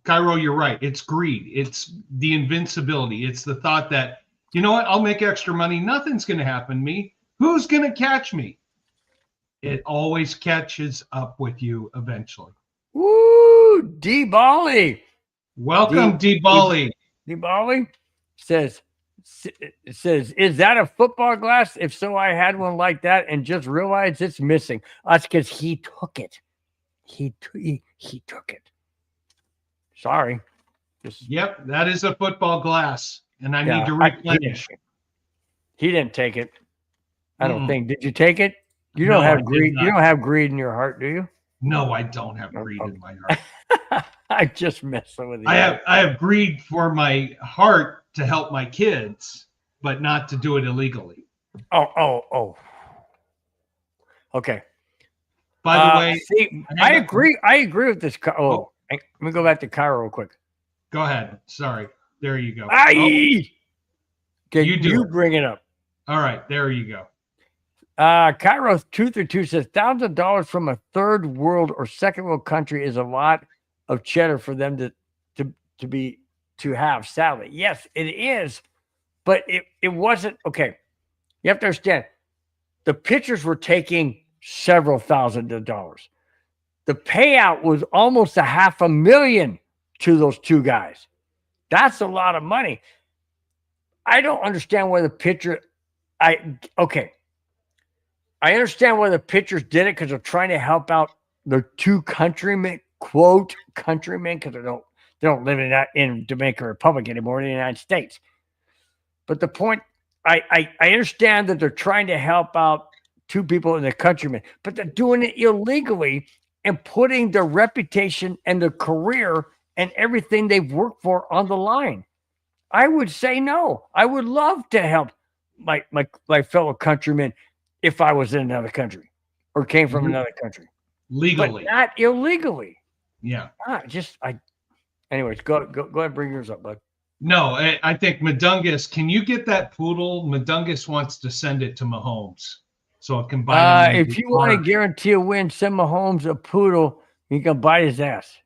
Cairo, you're right. It's greed. It's the invincibility. It's the thought that, you know what, I'll make extra money. Nothing's going to happen to me. Who's going to catch me? It always catches up with you eventually. Woo! D-Bally. Welcome, D-Bally. D-Bally says, is that a football glass? If so, I had one like that and just realized it's missing. That's because he took it. He took it. Sorry. Yep, that is a football glass, and I Yeah, need to replenish. He didn't take it. I don't think. Did you take it? You No, don't I have did greed. not. You don't have greed in your heart, do you? No, I don't have greed in my heart. I just messing with you. I have greed for my heart to help my kids, but not to do it illegally. Oh. Okay. By the way, see, I agree with this. Let me go back to Cairo real quick. Go ahead. Sorry. There you go. Okay, You do you it. bring it up. All right. There you go. Cairo 232 says $1,000 from a third world or second world country is a lot of cheddar for them to have. Sadly, yes, it is, but it wasn't okay. You have to understand, the pitchers were taking several $1,000s. The payout was almost $500,000 to those 2 guys. That's a lot of money. I don't understand why the pitcher. I understand why the pitchers did it, because they're trying to help out their 2 countrymen, quote countrymen, because they don't live in Dominican Republic anymore, in the United States. But the point, I understand that they're trying to help out 2 people in the countrymen, but they're doing it illegally and putting their reputation and their career and everything they've worked for on the line. I would say no. I would love to help my fellow countrymen if I was in another country or came from another country. Legally. But not illegally. Yeah. Anyways, go ahead, bring yours up, bud. No, I think Madungus, can you get that poodle? Madungus wants to send it to Mahomes. so it can buy. If you want to guarantee a win, send Mahomes a poodle. You can bite his ass.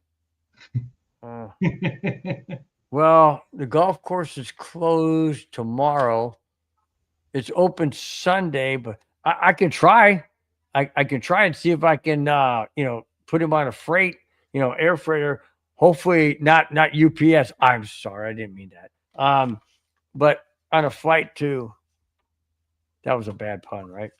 Well, the golf course is closed tomorrow. It's open Sunday, but I can try. I can try and see if I can, put him on a freight, air freighter. Hopefully not UPS. I'm sorry, I didn't mean that. But on a flight to. That was a bad pun, right?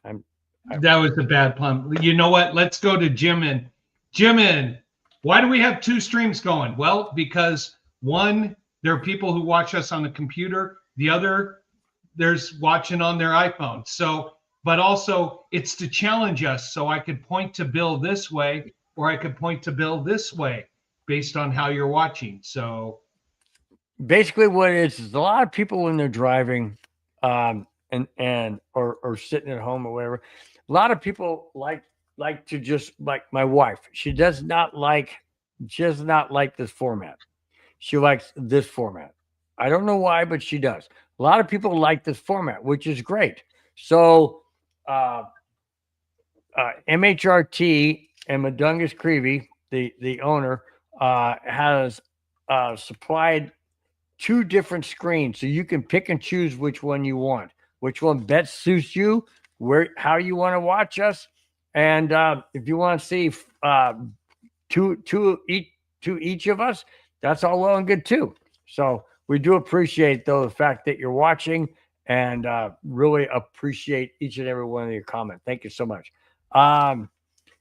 That was a bad pun. You know what? Let's go to Jimin. Jimin, why do we have two streams going? Well, because one, there are people who watch us on the computer. The other, there's watching on their iPhone. So, but also it's to challenge us. So I could point to Bill this way, or I could point to Bill this way based on how you're watching. So basically what it is a lot of people when they're driving, or sitting at home or whatever, a lot of people like to just, like my wife, she does not like this format. She likes this format. I don't know why, but she does. A lot of people like this format, which is great. So MHRT and Madungus Creevy, the owner, has supplied 2 different screens, so you can pick and choose which one you want, which one best suits you, how you want to watch us, and if you want to see two each of us, that's all well and good too. So we do appreciate though the fact that you're watching, and really appreciate each and every one of your comments. Thank you so much.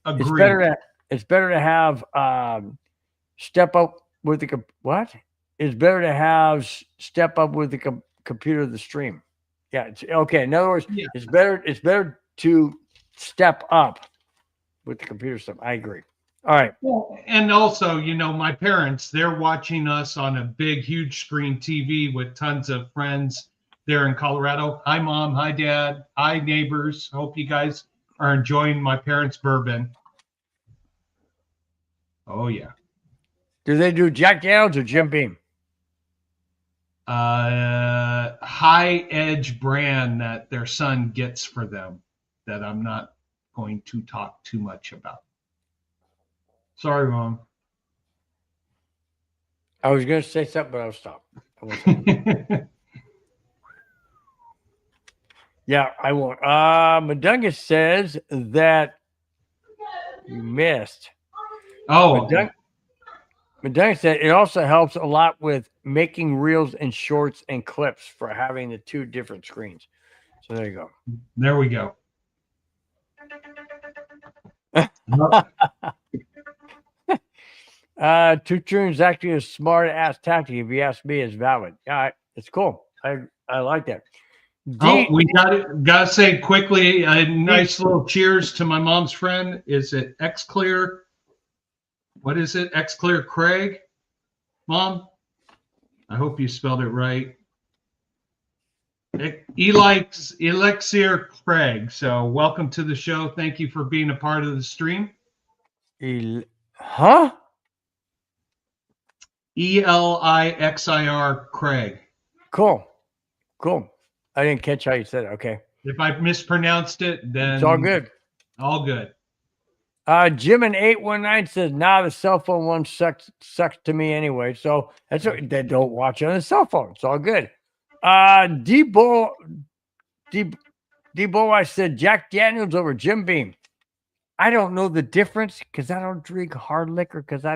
Agreed. It's better to have step up with the what? It's better to have step up with the computer the stream. Yeah, it's okay. In other words, Yeah. It's better to step up with the computer stuff. I agree. All right. Well, and also, my parents, they're watching us on a big, huge screen TV with tons of friends there in Colorado. Hi, Mom. Hi, Dad. Hi, neighbors. Hope you guys are enjoying my parents' bourbon. Oh, yeah. Do they do Jack Daniels or Jim Beam? High edge brand that their son gets for them that I'm not going to talk too much about. Sorry, Mom. I was going to say something, but I'll stop. Yeah, I won't. Madungus says that you missed. Oh, Madungus said it also helps a lot with making reels and shorts and clips for having the 2 different screens. So there you go. there we go. Two tunes actually a smart ass tactic, if you ask me, is valid. Yeah, it's cool. I like that. We gotta say quickly a nice little cheers to my mom's friend. Is it XClear? What is it? XClear Craig? Mom, I hope you spelled it right. Elixir Craig. So welcome to the show. Thank you for being a part of the stream. Huh? Elixir Craig. Cool. I didn't catch how you said it. Okay. If I mispronounced it, then It's all good. All good. Jim in 819 says, "Nah, the cell phone one sucks to me anyway." So that's what they don't watch on the cell phone. It's all good. Debo, I said Jack Daniels over Jim Beam. I don't know the difference because I don't drink hard liquor because I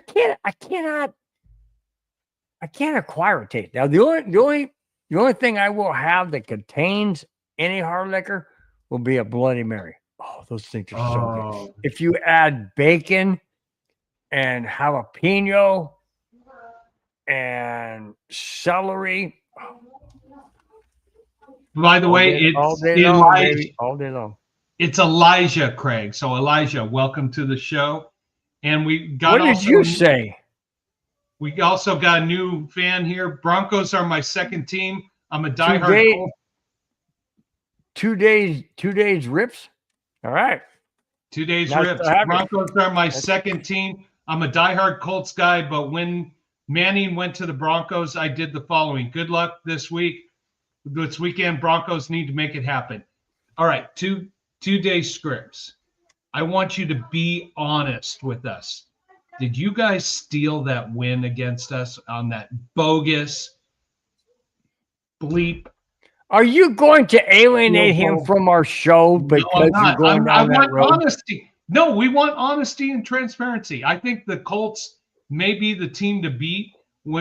can't acquire a taste. Now the only thing I will have that contains any hard liquor will be a Bloody Mary. Oh, those things are so good. If you add bacon and jalapeno and celery. By the way, it's all day long, baby. All day long. It's Elijah Craig. So Elijah, welcome to the show. And we got. What did you say? We also got a new fan here. Broncos are my second team. I'm a diehard. 2 days rips. All right. 2 days rips. Broncos are my second team. I'm a diehard Colts guy, but when Manning went to the Broncos, I did the following. Good luck this week. This weekend, Broncos need to make it happen. All right, two-day scripts. I want you to be honest with us. Did you guys steal that win against us on that bogus bleep? Are you going to alienate him Well, from our show because no, I'm you're not. going I down that want road? honesty. No, we want honesty and transparency. I think the Colts may be the team to beat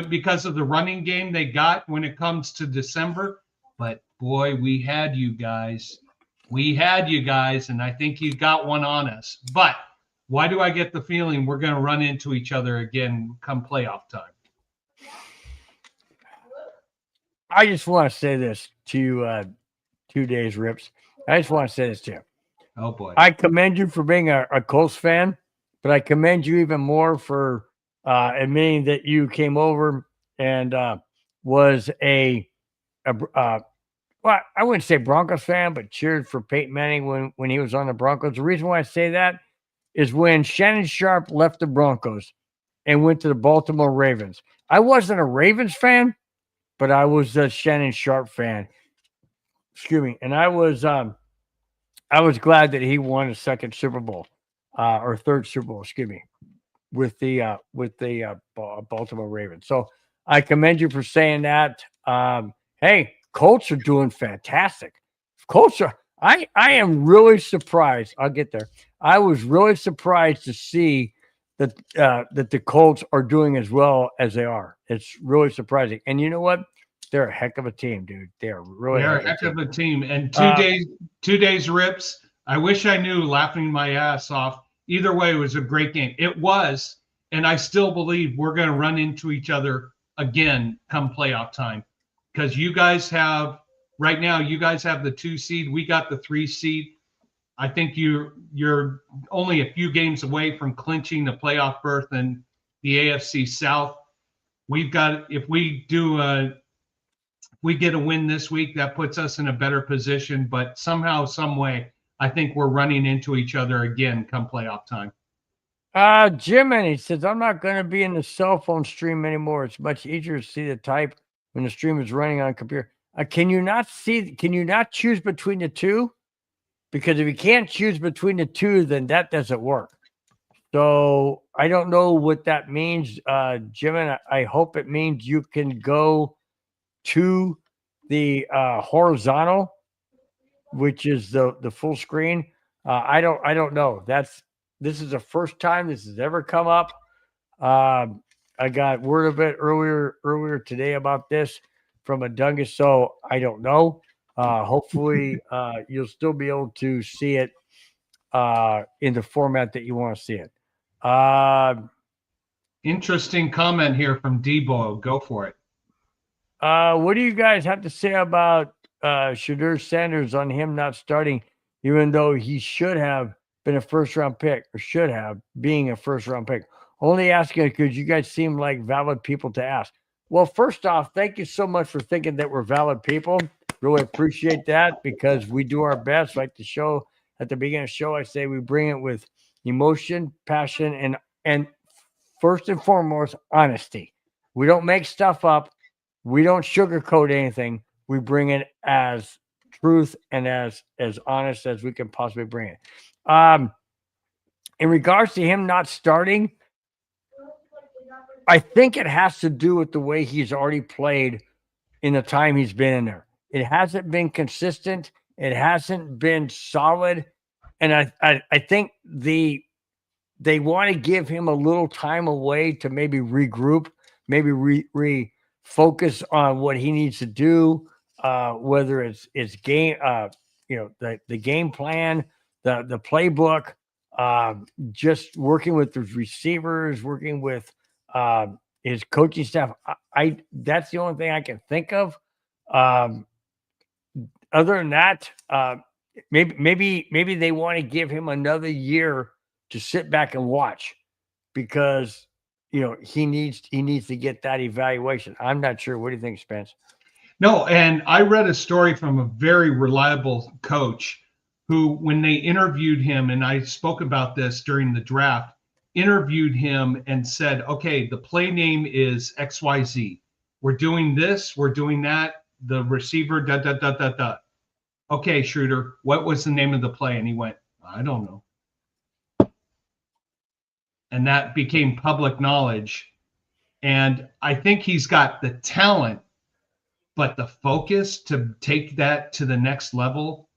because of the running game they got when it comes to December. But boy, we had you guys. We had you guys, and I think you got one on us. But why do I get the feeling we're going to run into each other again come playoff time? I just want to say this to you, 2 days, Rips. I just want to say this to you. Oh, boy. I commend you for being a Colts fan, but I commend you even more for admitting that you came over and was well, I wouldn't say Broncos fan, but cheered for Peyton Manning when he was on the Broncos. The reason why I say that is when Shannon Sharp left the Broncos and went to the Baltimore Ravens. I wasn't a Ravens fan, but I was a Shannon Sharp fan. Excuse me. And I was glad that he won a second Super Bowl, or third Super Bowl, excuse me, with the Baltimore Ravens. So I commend you for saying that. Hey, Colts are doing fantastic. Colts are. I am really surprised. I'll get there. I was really surprised to see that the Colts are doing as well as they are. It's really surprising. And you know what? They're a heck of a team, dude. They're really They're a heck of a team. And 2 days Rips. I wish I knew, laughing my ass off. Either way, it was a great game. It was, and I still believe we're going to run into each other again come playoff time. Because you guys have, right now, you guys have the 2 seed. We got the 3 seed. I think you're only a few games away from clinching the playoff berth in the AFC South. We've got, if we get a win this week, that puts us in a better position. But somehow, some way, I think we're running into each other again come playoff time. Jim, and he says, I'm not going to be in the cell phone stream anymore. It's much easier to see the type when the stream is running on a computer. Can you not choose between the two? Because if you can't choose between the two, then that doesn't work. So I don't know what that means, Jim, and I hope it means you can go to the horizontal, which is the full screen. I don't know. This is the first time this has ever come up. I got word of it earlier today about this from a Dungus, so I don't know. Hopefully, you'll still be able to see it in the format that you want to see it. Interesting comment here from Debo. Go for it. What do you guys have to say about Shadur Sanders on him not starting, even though he should have been a first-round pick, or should have being a first-round pick? Only asking because you guys seem like valid people to ask. Well, first off, thank you so much for thinking that we're valid people. Really appreciate that, because we do our best. Like the show at the beginning of the show, I say we bring it with emotion, passion, and first and foremost, honesty. We don't make stuff up. We don't sugarcoat anything. We bring it as truth and as honest as we can possibly bring it. In regards to him not starting, I think it has to do with the way he's already played in the time he's been in there. It hasn't been consistent. It hasn't been solid. And I think they want to give him a little time away to maybe regroup, maybe refocus on what he needs to do, whether it's game, the game plan, the playbook, just working with the receivers, working with his coaching staff. That's the only thing I can think of. Other than that, maybe they want to give him another year to sit back and watch, because he needs to get that evaluation. I'm not sure. What do you think, Spence? No, and I read a story from a very reliable coach who, when they interviewed him, and I spoke about this during the draft, interviewed him and said, okay, the play name is XYZ. We're doing this, we're doing that, the receiver, okay, Schroeder, what was the name of the play? And he went, I don't know. And that became public knowledge. And I think he's got the talent, but the focus to take that to the next level,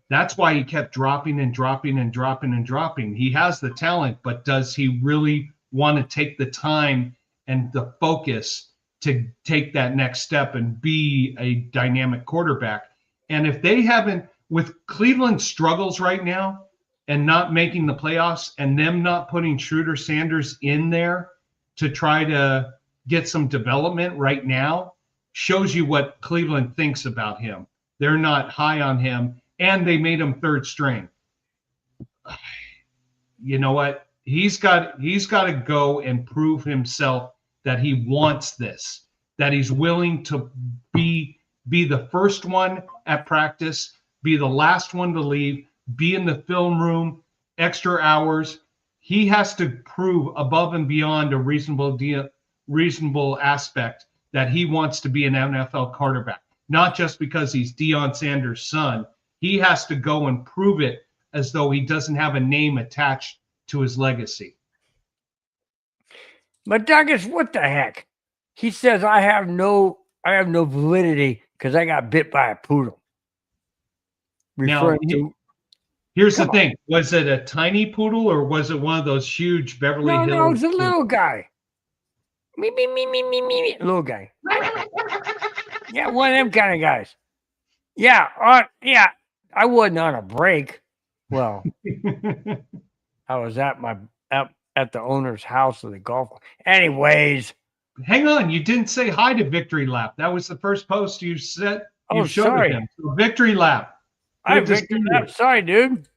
that's why he kept dropping and dropping and dropping and dropping. He has the talent, but does he really want to take the time and the focus to take that next step and be a dynamic quarterback? And if they haven't, with Cleveland's struggles right now and not making the playoffs and them not putting Schroeder Sanders in there to try to get some development right now, shows you what Cleveland thinks about him. They're not high on him, and they made him third string. You know what? He's got to go and prove himself that he wants this, that he's willing to be the first one at practice, be the last one to leave, be in the film room, extra hours. He has to prove above and beyond a reasonable aspect that he wants to be an NFL quarterback, not just because he's Deion Sanders' son. He has to go and prove it as though he doesn't have a name attached to his legacy. But Douglas, what the heck? He says I have no validity because I got bit by a poodle. Now, here's the thing. Was it a tiny poodle or was it one of those huge Beverly Hills? No, it's a little guy. Me, little guy. Yeah, one of them kind of guys. Yeah, I wasn't on a break. Well, I was at the owner's house of the golf. Anyways, hang on. You didn't say hi to Victory Lap. That was the first post you said. You showed sorry. him. So Victory Lap. Victory Lap. Sorry, dude.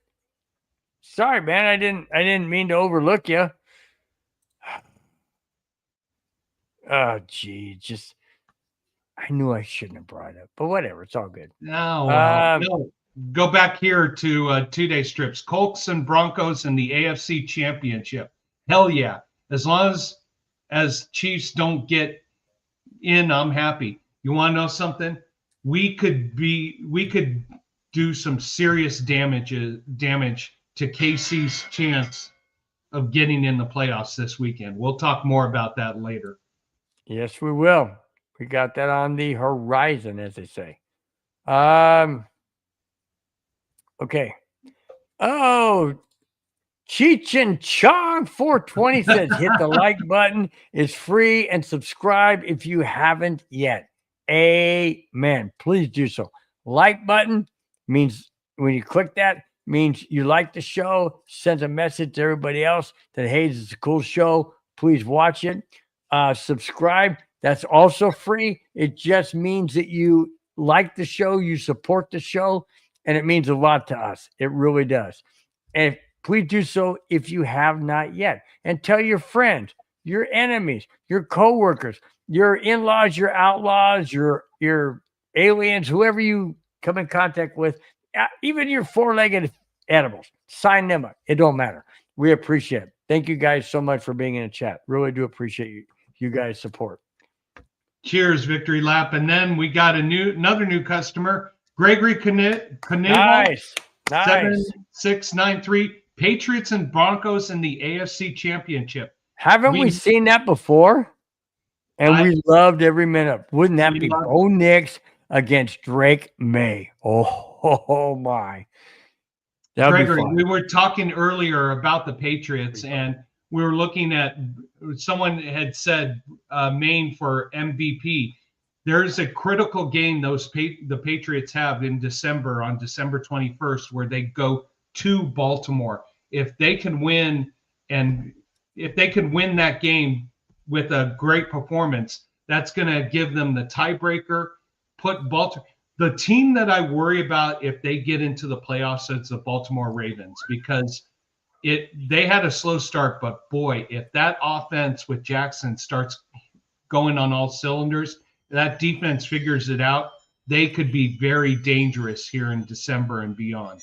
Sorry, man. I didn't mean to overlook you. Oh, gee, I knew I shouldn't have brought it up, but whatever. It's all good. No. Go back here to 2-day strips. Colts and Broncos in the AFC Championship. Hell yeah. As long as Chiefs don't get in, I'm happy. You want to know something? We could do some serious damage to KC's chance of getting in the playoffs this weekend. We'll talk more about that later. Yes, we will. We got that on the horizon, as they say. Okay. Oh, Cheech and Chong 420 says hit the like button. It's free and subscribe if you haven't yet. Amen. Please do so. Like button means when you click that means you like the show, sends a message to everybody else that, hey, this is a cool show. Please watch it. Subscribe. That's also free. It just means that you like the show, you support the show, and it means a lot to us. It really does. And please do so if you have not yet. And tell your friends, your enemies, your coworkers, your in-laws, your outlaws, your aliens, whoever you come in contact with, even your four-legged animals, sign them up. It don't matter. We appreciate it. Thank you guys so much for being in the chat. Really do appreciate you guys' support. Cheers, Victory Lap. And then we got another new customer, Gregory Knievel. Nice. 7693. Patriots and Broncos in the AFC Championship. Haven't we seen that before? And we loved every minute. Wouldn't that be Bo Nix against Drake May? Oh my. Gregory, we were talking earlier about the Patriots, and we were looking at, someone had said Maine for MVP. There's a critical game the Patriots have in December, on December 21st, where they go to Baltimore. If they can win, and if they can win that game with a great performance, that's going to give them the tiebreaker. Put Baltimore. The team that I worry about if they get into the playoffs is the Baltimore Ravens, because they had a slow start, but boy, if that offense with Jackson starts going on all cylinders, that defense figures it out, they could be very dangerous here in December and beyond.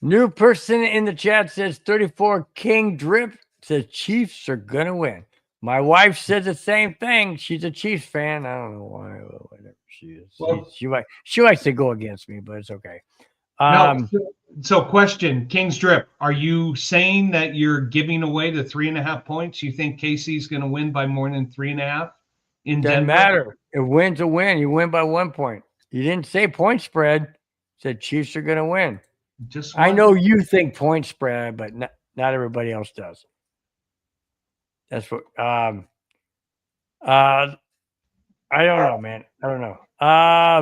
New person in the chat says 34 King Drip says Chiefs are going to win. My wife says the same thing. She's a Chiefs fan. I don't know why. Whatever. She likes to go against me, but it's okay. No. So question, King's Drip, are you saying that you're giving away the 3.5 points? You think Casey's going to win by more than 3.5 in Doesn't Denver? matter. A win's a win. You win by 1 point. You didn't say point spread. You said Chiefs are going to win. I know you think point spread, but not everybody else does. That's what. I don't know, man. I don't know.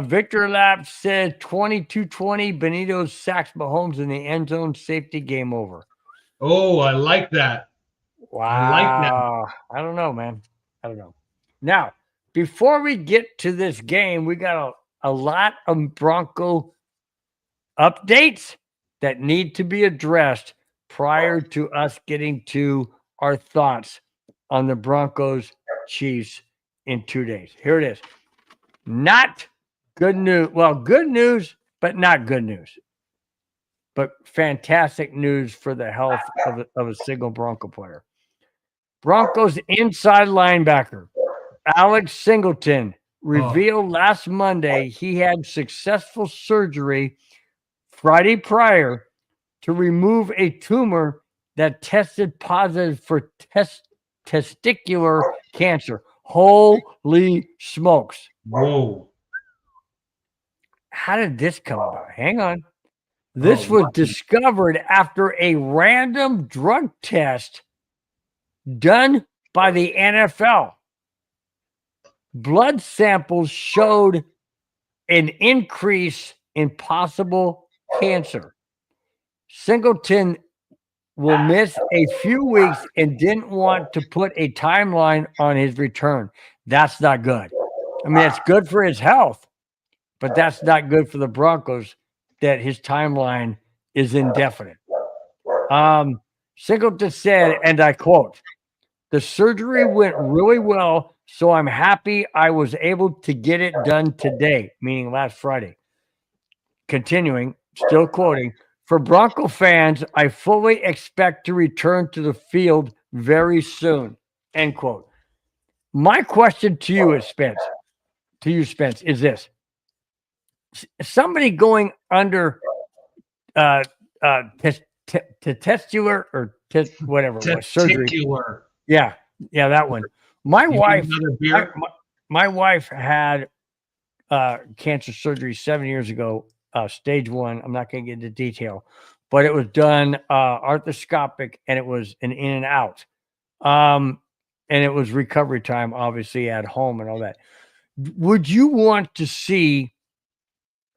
Victor Lap said 22-20. Benito sacks Mahomes in the end zone. Safety, game over. Oh, I like that. Wow. I like that. I don't know, man. I don't know. Now, before we get to this game, we got a lot of Bronco updates that need to be addressed prior to us getting to our thoughts on the Broncos Chiefs in 2 days. Here it is. Not good news. Well, good news, but not good news. But fantastic news for the health of a single Bronco player. Broncos inside linebacker Alex Singleton revealed last Monday he had successful surgery Friday prior to remove a tumor that tested positive for testicular cancer. Holy smokes. Whoa. How did this come about? Hang on. This was discovered after a random drug test done by the NFL. Blood samples showed an increase in possible cancer. Singleton will miss a few weeks and didn't want to put a timeline on his return. That's not good. I mean, it's good for his health, but that's not good for the Broncos that his timeline is indefinite. Singleton said, and I quote, "The surgery went really well, so I'm happy I was able to get it done today," meaning last Friday. Continuing, still quoting, "For Bronco fans, I fully expect to return to the field very soon," end quote. My question to you is, Spence, is this. Somebody going under testicular or whatever it was, surgery. Yeah, that one. My wife had cancer surgery 7 years ago, stage 1. I'm not going to get into detail, but it was done arthroscopic, and it was an in and out. And it was recovery time, obviously, at home and all that. Would you want to see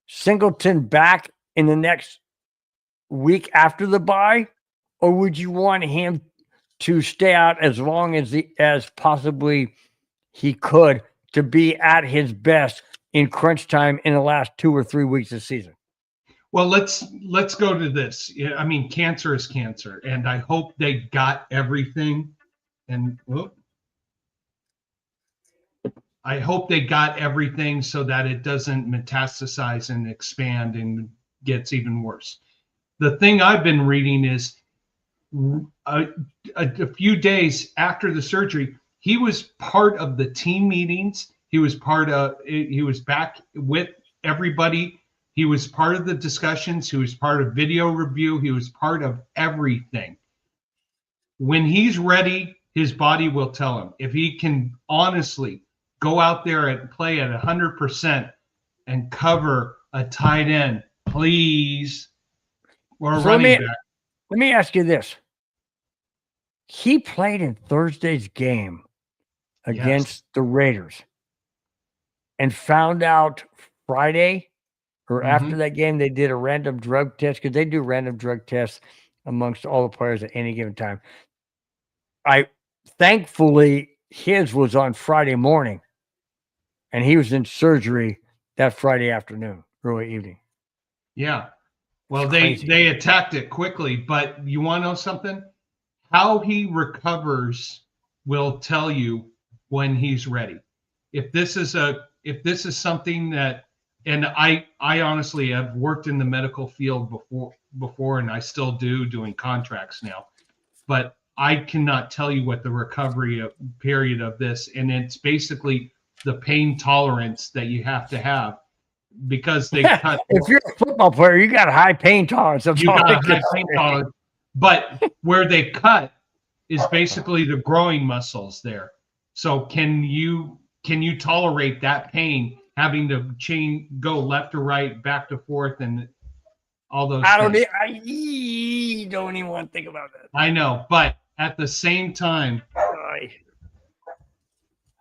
Singleton back in the next week after the bye, or would you want him to stay out as long as possibly he could to be at his best in crunch time in the last 2 or 3 weeks of the season? Well, let's go to this. I mean, cancer is cancer, and I hope they got everything. And I hope they got everything so that it doesn't metastasize and expand and gets even worse. The thing I've been reading is a few days after the surgery, he was part of the team meetings. He was back with everybody. He was part of the discussions. He was part of video review. He was part of everything. When he's ready, his body will tell him. If he can honestly go out there and play at 100% and cover a tight end, please, or a running back. Let me ask you this. He played in Thursday's game against the Raiders and found out Friday or after that game, they did a random drug test, because they do random drug tests amongst all the players at any given time. Thankfully, his was on Friday morning, and he was in surgery that Friday afternoon, early evening. Yeah. Well, they attacked it quickly, but you want to know something? How he recovers will tell you when he's ready. If this is something that, and I honestly have worked in the medical field before, and I still do, doing contracts now, but I cannot tell you what the recovery period of this, and it's basically the pain tolerance that you have to have because they cut. If you're a football player, you got a high pain tolerance. That's You all got I a can high pain say. tolerance, but where they cut is basically the growing muscles there. So can you tolerate that pain, having to go left to right, back to forth, and all those I don't things? don't even want to think about that. I know, but at the same time,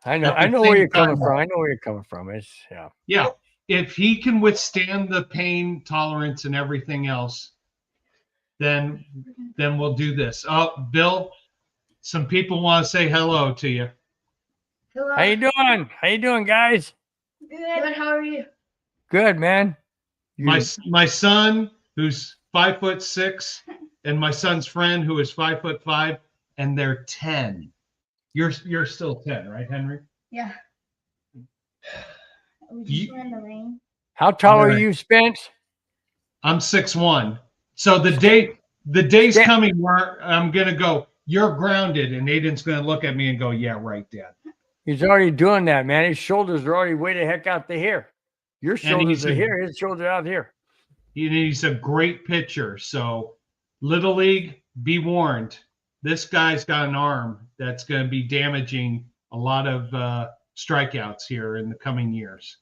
I know at the where same you're coming time- from. I know where you're coming from. It's yeah, if he can withstand the pain tolerance and everything else, then we'll do this. Oh, Bill, some people want to say hello to you. Hello. How you doing? How you doing, guys? Good. How are you? Good, man. My son, who's 5'6", and my son's friend, who is 5'5", and they're 10. You're still 10, right, Henry? Yeah. We just went in the rain. How tall are Alright. you, Spence? I'm 6'1". So the day's coming where I'm gonna go, you're grounded, and Aiden's gonna look at me and go, yeah, right, Dad. He's already doing that, man. His shoulders are already way the heck out to here. Your shoulders are here. His shoulders are out here. He's a great pitcher. So Little League, be warned. This guy's got an arm that's going to be damaging a lot of strikeouts here in the coming years.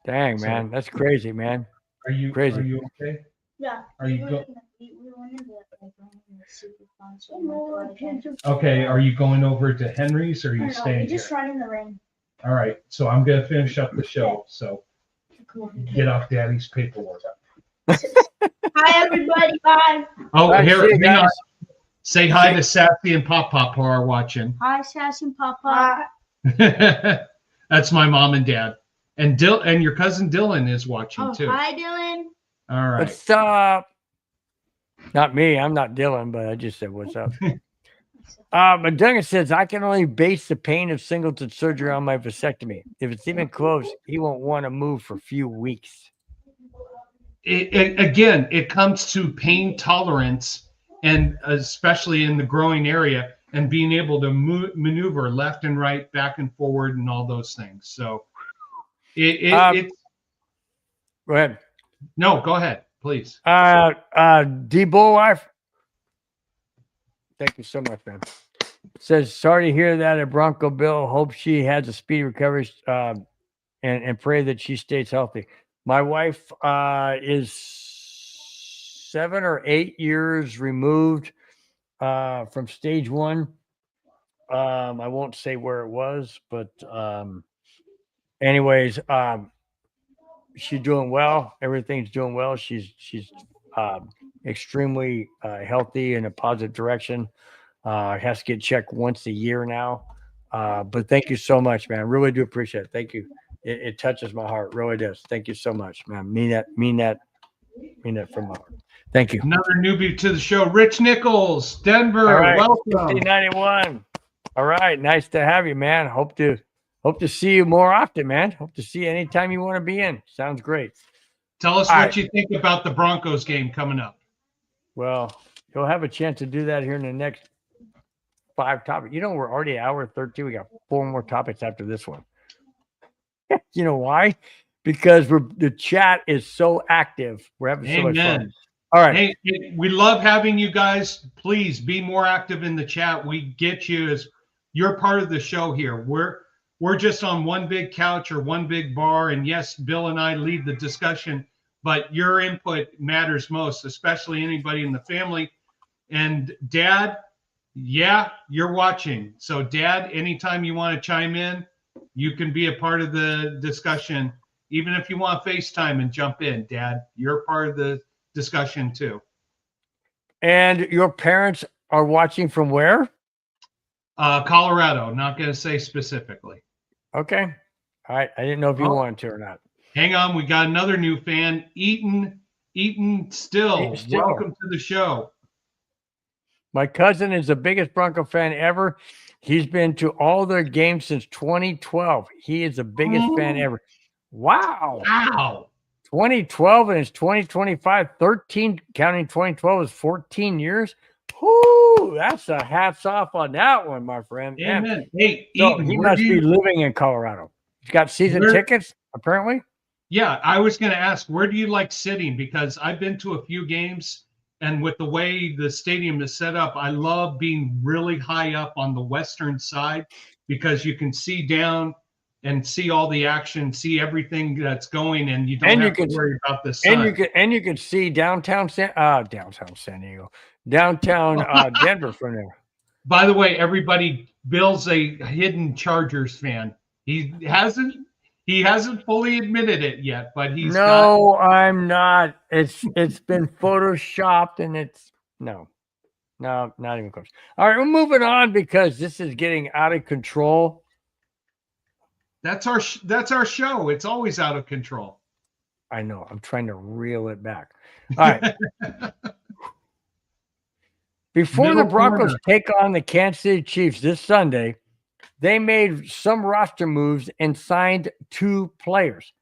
Dang, man. That's crazy, man. Are you Crazy. Are you okay? Yeah. Are you go- We went in the rain in the super fun. So we went to like that. Okay, are you going over to Henry's or are I you don't know, staying we here? just run in the rain. All right, so I'm going to finish up the show. So Come on. get off Daddy's paperwork. Hi, everybody. Bye. Oh, All right, here, see you hang on. guys. Say hi to Sassy and Pop Pop who are watching. Hi, Sassy and Papa. That's my mom and dad. And and your cousin Dylan is watching Oh, too. hi, Dylan. All right. What's up? Not me. I'm not Dylan, but I just said what's up. But Duncan says I can only base the pain of singleton surgery on my vasectomy. If it's even close, he won't want to move for a few weeks. Again, it comes to pain tolerance, and especially in the growing area, and being able to maneuver left and right, back and forward, and all those things. So, it's Go ahead. no, go ahead, please. D Bullwife. Thank you so much, man. Says sorry to hear that at Bronco Bill. Hope she has a speedy recovery, and pray that she stays healthy. My wife is 7 or 8 years removed from stage 1. I won't say where it was, but anyways, she's doing well. Everything's doing well. She's extremely healthy in a positive direction. Has to get checked once a year now. But thank you so much, man. I really do appreciate it. Thank you. It touches my heart. Really does. Thank you so much, man. Mean that from my heart. Thank you. Another newbie to the show, Rich Nichols, Denver. All right. Welcome. 1591. All right. Nice to have you, man. Hope to see you more often, man. Hope to see you anytime you want to be in. Sounds great. Tell us All what right. you think about the Broncos game coming up. Well, you'll have a chance to do that here in the next 5 topics. You know, we're already an hour 13. We got 4 more topics after this one. You know why? Because the chat is so active. We're having so much fun. Amen. All right. Hey, we love having you guys. Please be more active in the chat. We get you as you're part of the show here. We're just on one big couch or one big bar, and yes, Bill and I lead the discussion, but your input matters most, especially anybody in the family. And Dad, yeah, you're watching. So Dad, anytime you want to chime in, you can be a part of the discussion. Even if you want FaceTime and jump in, Dad, you're part of the discussion too. And your parents are watching from where? Colorado, not going to say specifically. Okay. All right. I didn't know if you wanted to or not. Hang on, we got another new fan, Eaton Still. Still. Welcome to the show. My cousin is the biggest Bronco fan ever. He's been to all their games since 2012. He is the biggest fan ever. Wow. Wow. 2012 and it's 2025. 13, counting 2012 is 14 years. Whoo, that's a hats off on that one, my friend. Amen. Man. Hey, So Eaton, he where must do be you, living in Colorado. He's got season Where- tickets, apparently. Yeah, I was going to ask, where do you like sitting? Because I've been to a few games, and with the way the stadium is set up, I love being really high up on the western side because you can see down and see all the action, see everything that's going, and you don't And you have to can- worry about the sun. And you can see downtown San Diego, downtown Denver from there. By the way, everybody, Bill's a hidden Chargers fan. He hasn't fully admitted it yet, but he's No, I'm not. It's been photoshopped, and it's no, not even close. All right, we're moving on because this is getting out of control. That's our show. It's always out of control. I know. I'm trying to reel it back. All right. Before the Middle Broncos corner. take on the Kansas City Chiefs this Sunday, they made some roster moves and signed 2 players.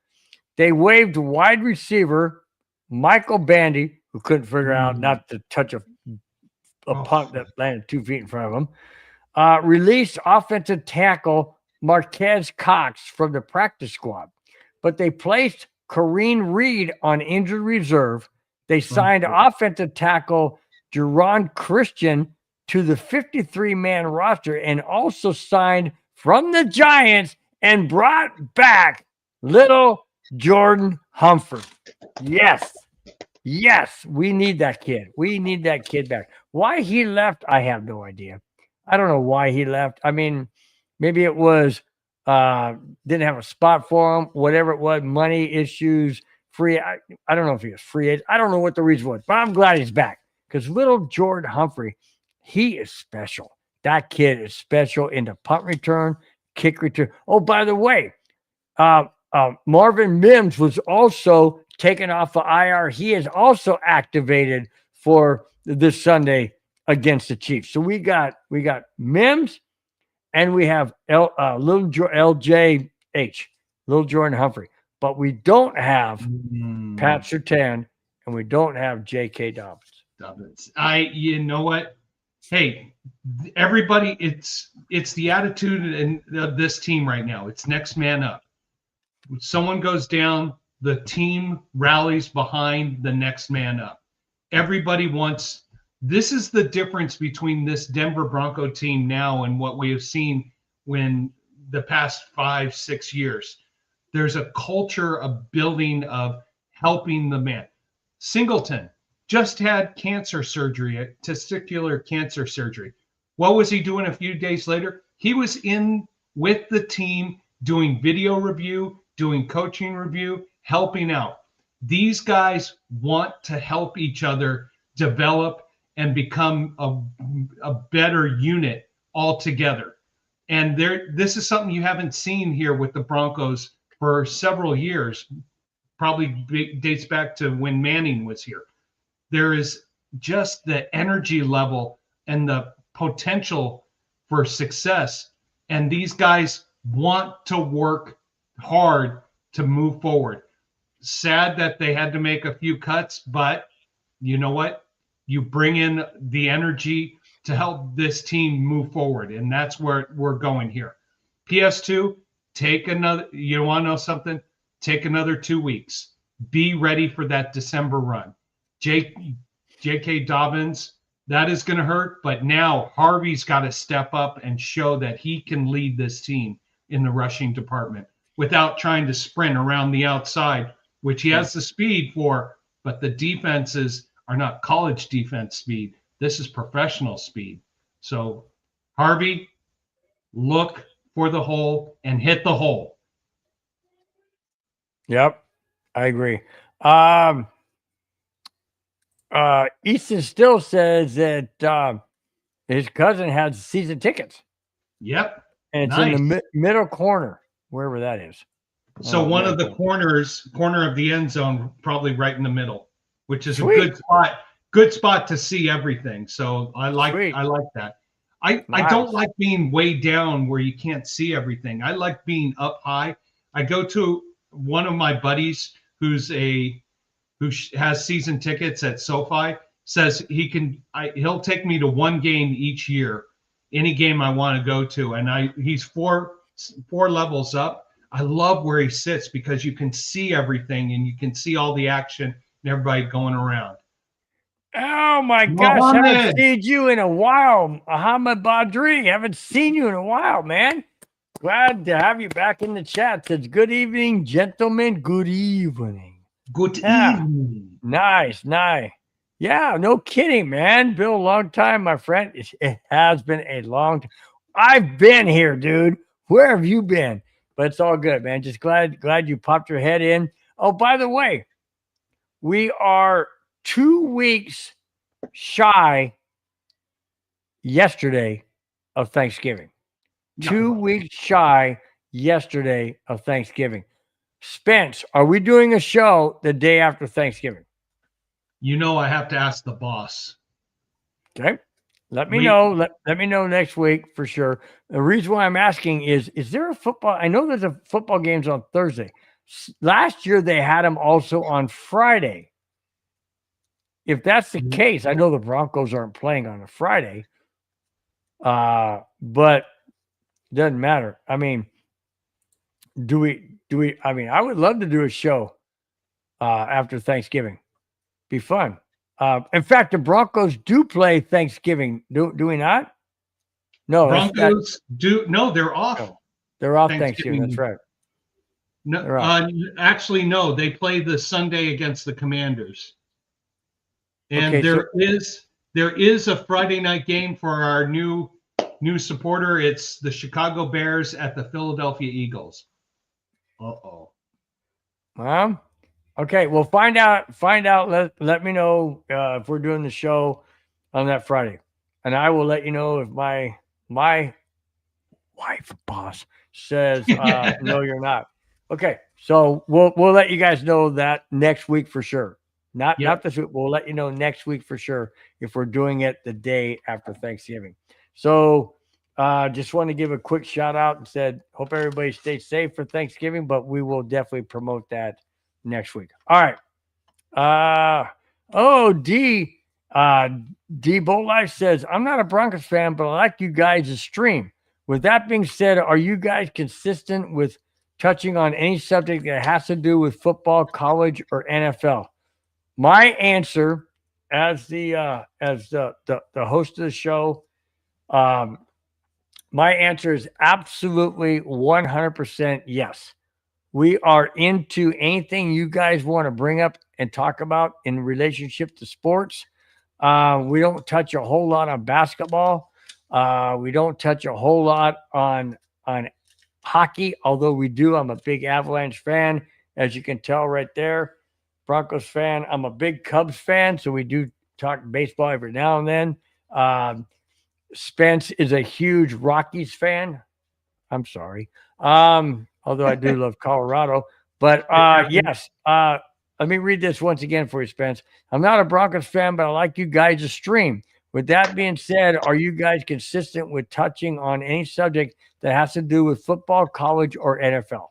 They waived wide receiver Michael Bandy, who couldn't figure out not to touch a punt that landed 2 feet in front of him. Released offensive tackle Marquez Cox from the practice squad, but they placed Kareem Reed on injured reserve. They signed offensive tackle Jerron Christian to the 53-man roster and also signed from the Giants and brought back little Jordan Humphrey. Yes, we need that kid. We need that kid back. Why he left, I have no idea. I don't know why he left. I mean, maybe it was didn't have a spot for him, whatever it was, money issues, free. I don't know if he was free agent. I don't know what the reason was, but I'm glad he's back because little Jordan Humphrey, he is special. That kid is special in the punt return, kick return. Oh, by the way, Marvin Mims was also taken off the IR. He is also activated for this Sunday against the Chiefs. So we got Mims and we have little LJH, little Jordan Humphrey, but we don't have Pat Surtain and we don't have J.K. Dobbins. You know what? Hey, everybody, it's the attitude of this team right now. It's next man up. When someone goes down, the team rallies behind the next man up. Everybody wants. This is the difference between this Denver Bronco team now and what we have seen when the past 5-6 years. There's a culture of building, of helping the man. Singleton just had cancer surgery, testicular cancer surgery. What was he doing a few days later? He was in with the team doing video review, doing coaching review, helping out. These guys want to help each other develop and become a better unit altogether. And this is something you haven't seen here with the Broncos for several years, probably dates back to when Manning was here. There is just the energy level and the potential for success. And these guys want to work hard to move forward. Sad that they had to make a few cuts, but you know what? You bring in the energy to help this team move forward. And that's where we're going here. PS2, you want to know something? Take another 2 weeks. Be ready for that December run. J.K. Dobbins, that is going to hurt. But now Harvey's got to step up and show that he can lead this team in the rushing department without trying to sprint around the outside, which he has the speed for, but the defenses are not college defense speed. This is professional speed. So, Harvey, look for the hole and hit the hole. Yep, I agree. Easton still says that his cousin has season tickets. Yep. And it's in the middle corner, wherever that is. So one of the corner of the end zone, probably right in the middle, which is Sweet. a good spot to see everything. So I like that. I don't like being way down where you can't see everything. I like being up high. I go to one of my buddies who has season tickets at SoFi, says he'll take me to one game each year, any game I want to go to, and he's four levels up. I love where he sits because you can see everything and you can see all the action and everybody going around. Oh my gosh, Mohammed. haven't seen you in a while. Muhammad Badri, haven't seen you in a while, man. Glad to have you back in the chat. Says good evening, gentlemen. Good evening. Good Yeah. evening. Nice. Yeah, no kidding, man. Been a long time, my friend. It has been a long time. I've been here, dude. Where have you been? But it's all good, man. Just glad you popped your head in. Oh, by the way, we are 2 weeks shy yesterday of Thanksgiving. 2 weeks shy yesterday of Thanksgiving. Spence, are we doing a show the day after Thanksgiving? You know, I have to ask the boss. Okay. Let me know. Let me know next week for sure. The reason why I'm asking is there a football? I know there's a football games on Thursday. Last year they had them also on Friday. If that's the case, I know the Broncos aren't playing on a Friday. But doesn't matter. I mean, do we I mean, I would love to do a show after Thanksgiving. Be fun. In fact, the Broncos do play Thanksgiving. Do we not? No, Broncos they're off. No, they're off Thanksgiving. That's right. No, actually, no. They play the Sunday against the Commanders, and Okay, there is a Friday night game for our new supporter. It's the Chicago Bears at the Philadelphia Eagles. Uh-oh. Okay. Well, find out. Let me know if we're doing the show on that Friday, and I will let you know if my wife boss says no, you're not. Okay, so we'll let you guys know that next week for sure. Not this week. We'll let you know next week for sure if we're doing it the day after Thanksgiving. So just want to give a quick shout out and said hope everybody stays safe for Thanksgiving, but we will definitely promote that next week. All right. D Bolt Life says I'm not a Broncos fan, but I like you guys' stream. With that being said, are you guys consistent with touching on any subject that has to do with football, college, or NFL? My answer, as the host of the show, my answer is absolutely 100% yes. We are into anything you guys want to bring up and talk about in relationship to sports. We don't touch a whole lot on basketball. We don't touch a whole lot on hockey, although we do. I'm a big Avalanche fan, as you can tell right there. Broncos fan. I'm a big Cubs fan, so we do talk baseball every now and then. Spence is a huge Rockies fan. I'm sorry. Although I do love Colorado. But yes, let me read this once again for you, Spence. I'm not a Broncos fan, but I like you guys' stream. With that being said, are you guys consistent with touching on any subject that has to do with football, college, or NFL?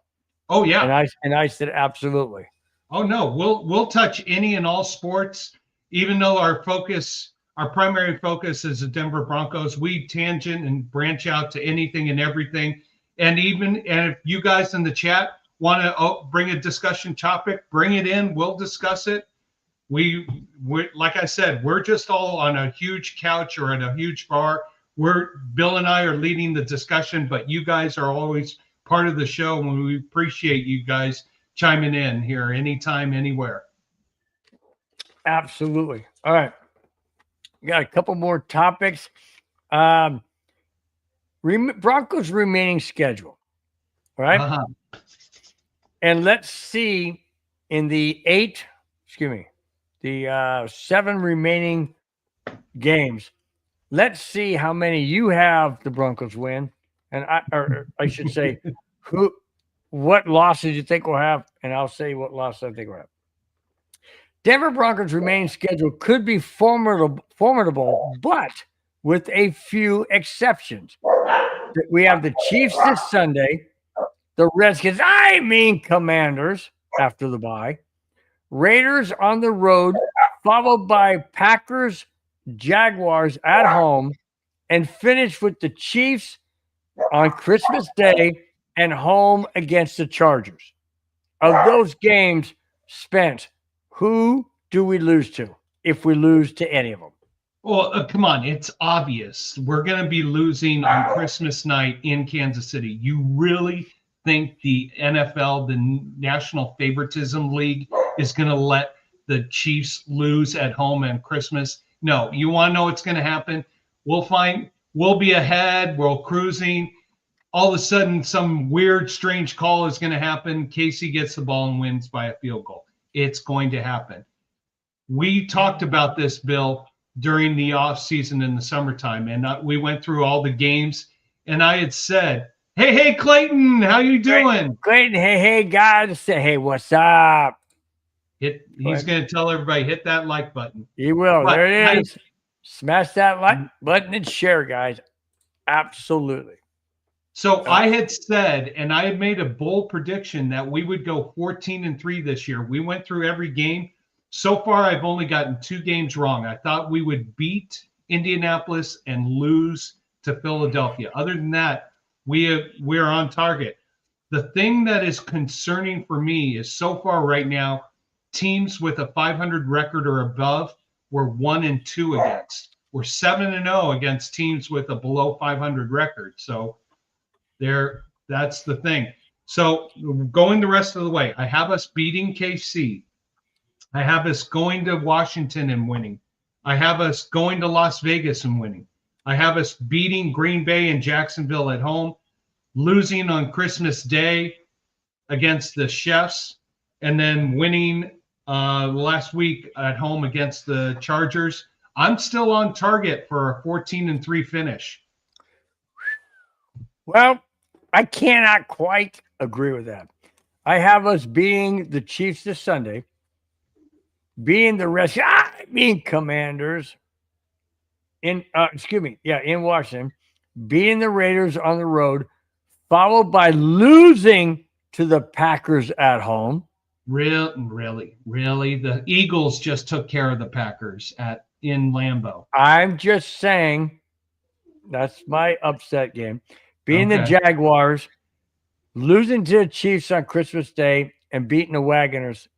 Oh yeah. And I said absolutely. Oh no, we'll touch any and all sports, even though our primary focus is the Denver Broncos. We tangent and branch out to anything and everything. And if you guys in the chat want to bring a discussion topic, bring it in. We'll discuss it. We like I said, we're just all on a huge couch or in a huge bar. Bill and I are leading the discussion, but you guys are always part of the show, and we appreciate you guys chiming in here anytime, anywhere. Absolutely. All right. We got a couple more topics. Broncos remaining schedule. All right. Uh-huh. And let's see in the 7 remaining games. Let's see how many you have the Broncos win. And I should say what losses you think we'll have, and I'll say what losses I think we'll have. Denver Broncos remaining schedule could be formidable, but with a few exceptions. We have the Chiefs this Sunday, the Redskins, Commanders after the bye, Raiders on the road, followed by Packers, Jaguars at home, and finish with the Chiefs on Christmas Day and home against the Chargers. Of those games spent, who do we lose to if we lose to any of them? Well, come on. It's obvious. We're going to be losing on Christmas night in Kansas City. You really think the NFL, the National Favoritism League, is going to let the Chiefs lose at home on Christmas? No. You want to know what's going to happen? We'll be ahead. We're cruising. All of a sudden, some weird, strange call is going to happen. Casey gets the ball and wins by a field goal. It's going to happen. We talked about this, Bill, during the off season in the summertime, and we went through all the games, and I had said, hey, Clayton, how you doing? Clayton, hey, guys. Say, hey, what's up? He's going to tell everybody, hit that like button. He will. But there it is. Smash that like button and share, guys. Absolutely. So I had said, and I had made a bold prediction that we would go 14-3 this year. We went through every game. So far, I've only gotten 2 games wrong. I thought we would beat Indianapolis and lose to Philadelphia. Other than that, we're on target. The thing that is concerning for me is so far right now, teams with a 500 record or above, we're 1-2 against. We're 7-0 against teams with a below 500 record. So that's the thing. So going the rest of the way, I have us beating KC. I have us going to Washington and winning. I have us going to Las Vegas and winning. I have us beating Green Bay and Jacksonville at home, losing on Christmas Day against the Chefs, and then winning last week at home against the Chargers. I'm still on target for a 14-3 finish. Well, I cannot quite agree with that. I have us beating the Chiefs this Sunday, beating the Commanders in Washington, beating the Raiders on the road, followed by losing to the Packers at home. Really, the Eagles just took care of the Packers in Lambeau. I'm just saying that's my upset game. Beating the Jaguars, losing to the Chiefs on Christmas Day, and beating the Wagoners,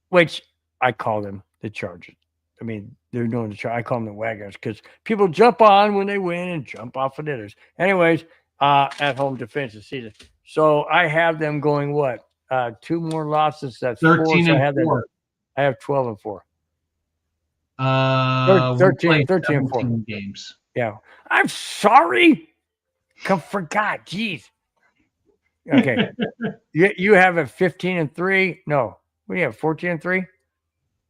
which I call them the Chargers. I mean, they're known the Chargers. I call them the Wagoners because people jump on when they win and jump off of others. Anyways, at home to finish the season. So I have them going what? 2 more losses. That's 13 4. So and 4. I have 12-4. 13 and 4 games. Yeah. I'm sorry. Forgot. Jeez. Okay. you have a 15-3. No. What do you have? 14-3?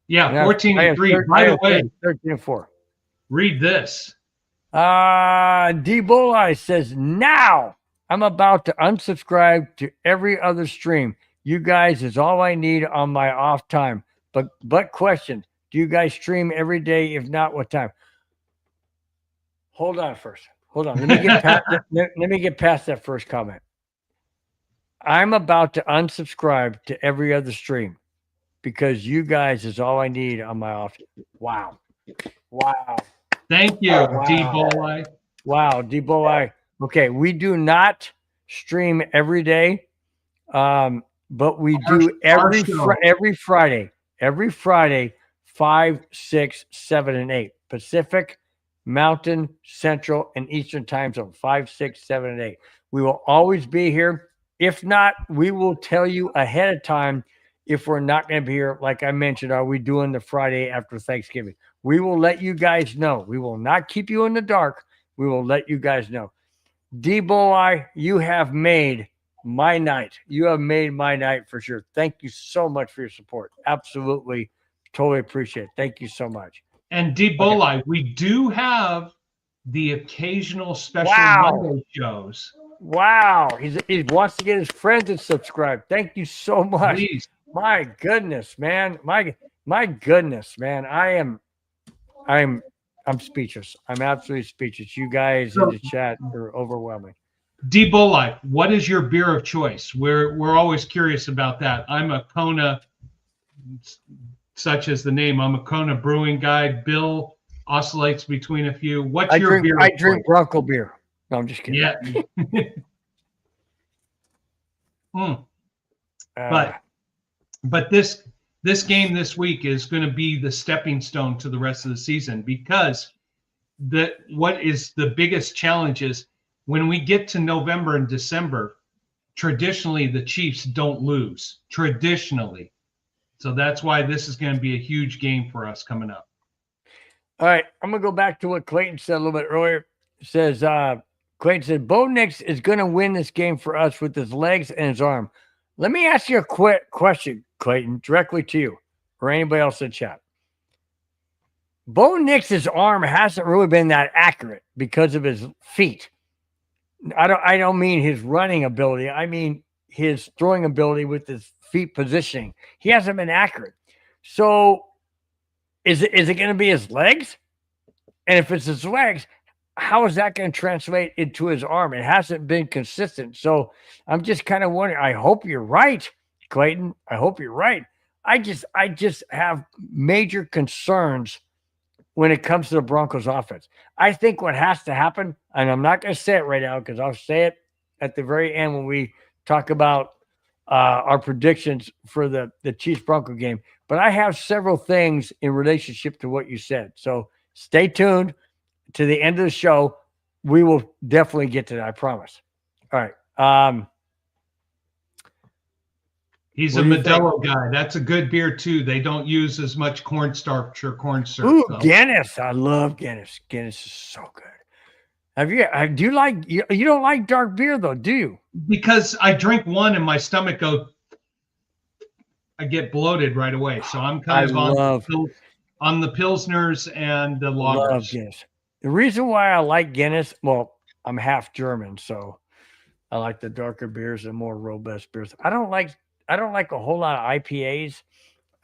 Yeah, 14-3. By the way, 13-4. Read this. D-Bolai says, now I'm about to unsubscribe to every other stream. You guys is all I need on my off time. But question, do you guys stream every day? If not, what time? Hold on first. Hold on. Let me get past that first comment. I'm about to unsubscribe to every other stream because you guys is all I need on my off. Wow. Thank you, D-Bolai. Wow, D-Bolai. Okay, we do not stream every day, but we do every Friday. Every Friday, 5, 6, 7, and 8. Pacific, Mountain, Central, and Eastern time zone. 5, 6, 7, and 8. We will always be here. If not, we will tell you ahead of time if we're not going to be here. Like I mentioned, are we doing the Friday after Thanksgiving? We will let you guys know. We will not keep you in the dark. We will let you guys know. D-Bolai, you have made my night. You have made my night for sure. Thank you so much for your support. Absolutely. Totally appreciate it. Thank you so much. And D-Bolai, we do have the occasional special Monday shows. Wow. He wants to get his friends to subscribe. Thank you so much. Please. My goodness, man. My goodness, man. I'm speechless. I'm absolutely speechless. You guys in the chat are overwhelming. D-Bolai, what is your beer of choice? We're always curious about that. I'm a Kona, such as the name. I'm a Kona brewing guy. Bill oscillates between a few. What's your beer? I drink Bronco beer. No, I'm just kidding. Yeah. Mm. Uh, But this game this week is going to be the stepping stone to the rest of the season, because what is the biggest challenge is when we get to November and December, traditionally the Chiefs don't lose, traditionally. So that's why this is going to be a huge game for us coming up. all right, I'm gonna go back to what Clayton said a little bit earlier. It says Clayton said Bo Nix is gonna win this game for us with his legs and his arm. Let me ask you a quick question, Clayton, directly to you or anybody else in chat. Bo Nix's arm hasn't really been that accurate because of his feet. I don't mean his running ability. I mean his throwing ability with his feet positioning. He hasn't been accurate. So is it going to be his legs? And if it's his legs, how is that going to translate into his arm? It hasn't been consistent. So I'm just kind of wondering. I hope you're right, Clayton. I hope you're right. I just have major concerns when it comes to the Broncos offense. I think what has to happen, and I'm not going to say it right now because I'll say it at the very end when we talk about our predictions for the Chiefs Bronco game. But I have several things in relationship to what you said. So stay tuned to the end of the show. We will definitely get to that, I promise. All right. He's a Modelo guy. That's a good beer too. They don't use as much cornstarch or corn syrup. Ooh, Guinness. I love Guinness. Guinness is so good. Do you like, you don't like dark beer though, do you? Because I drink one and my stomach I get bloated right away. So I'm kind of on the Pilsners and the lagers. Love Guinness. The reason why I like Guinness, well, I'm half German, so I like the darker beers and more robust beers. I don't like a whole lot of IPAs.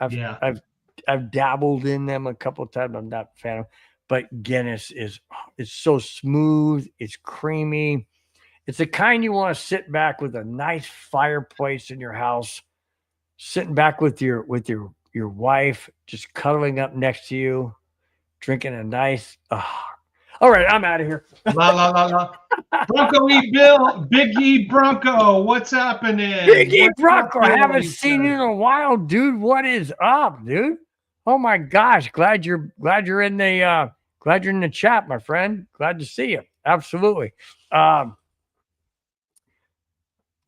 I've dabbled in them a couple of times. I'm not a fan of, but Guinness it's so smooth. It's creamy. It's the kind you want to sit back with a nice fireplace in your house, sitting back with your wife, just cuddling up next to you, drinking a nice. All right, I'm out of here. La la la la. Bronco E. Bill, Big E Bronco, what's happening? Big E Bronco, I haven't seen you in a while, dude. What is up, dude? Oh my gosh, glad you're in the chat, my friend. Glad to see you. Absolutely.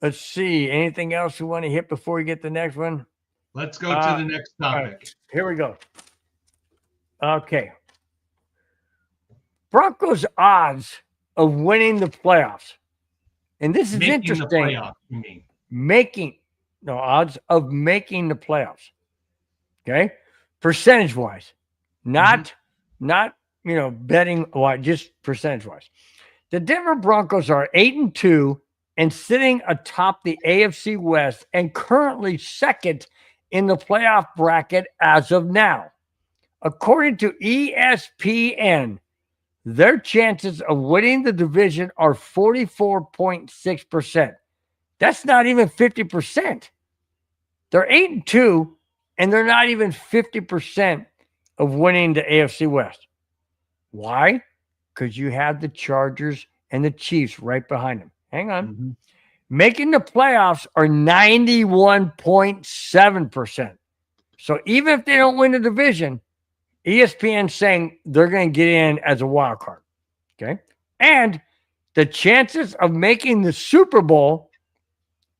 Let's see. Anything else you want to hit before we get the next one? Let's go to the next topic. Right, here we go. Okay. Broncos odds of winning the playoffs. And this is interesting. The playoffs, you mean? Odds of making the playoffs. Okay? Percentage-wise. Not betting wise, just percentage-wise. The Denver Broncos are 8-2 and sitting atop the AFC West and currently second in the playoff bracket as of now. According to ESPN, their chances of winning the division are 44.6%. That's not even 50%. They're 8-2, and they're not even 50% of winning the AFC West. Why? Because you have the Chargers and the Chiefs right behind them. Hang on. Mm-hmm. Making the playoffs are 91.7%. So even if they don't win the division, ESPN's saying they're going to get in as a wild card. Okay. And the chances of making the Super Bowl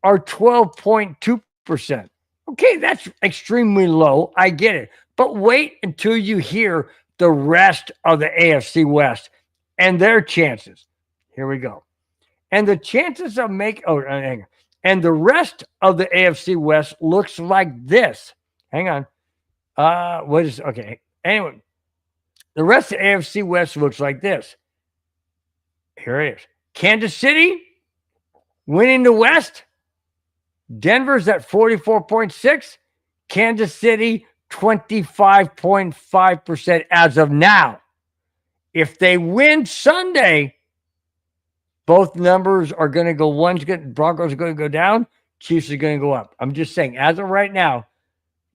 are 12.2%. Okay. That's extremely low. I get it. But wait until you hear the rest of the AFC West and their chances. Here we go. And the chances of and the rest of the AFC West looks like this. Hang on. Anyway, the rest of the AFC West looks like this. Here it is. Kansas City winning the West. Denver's at 44.6. Kansas City 25.5% as of now. If they win Sunday, both numbers are going to go. Broncos are going to go down. Chiefs are going to go up. I'm just saying, as of right now,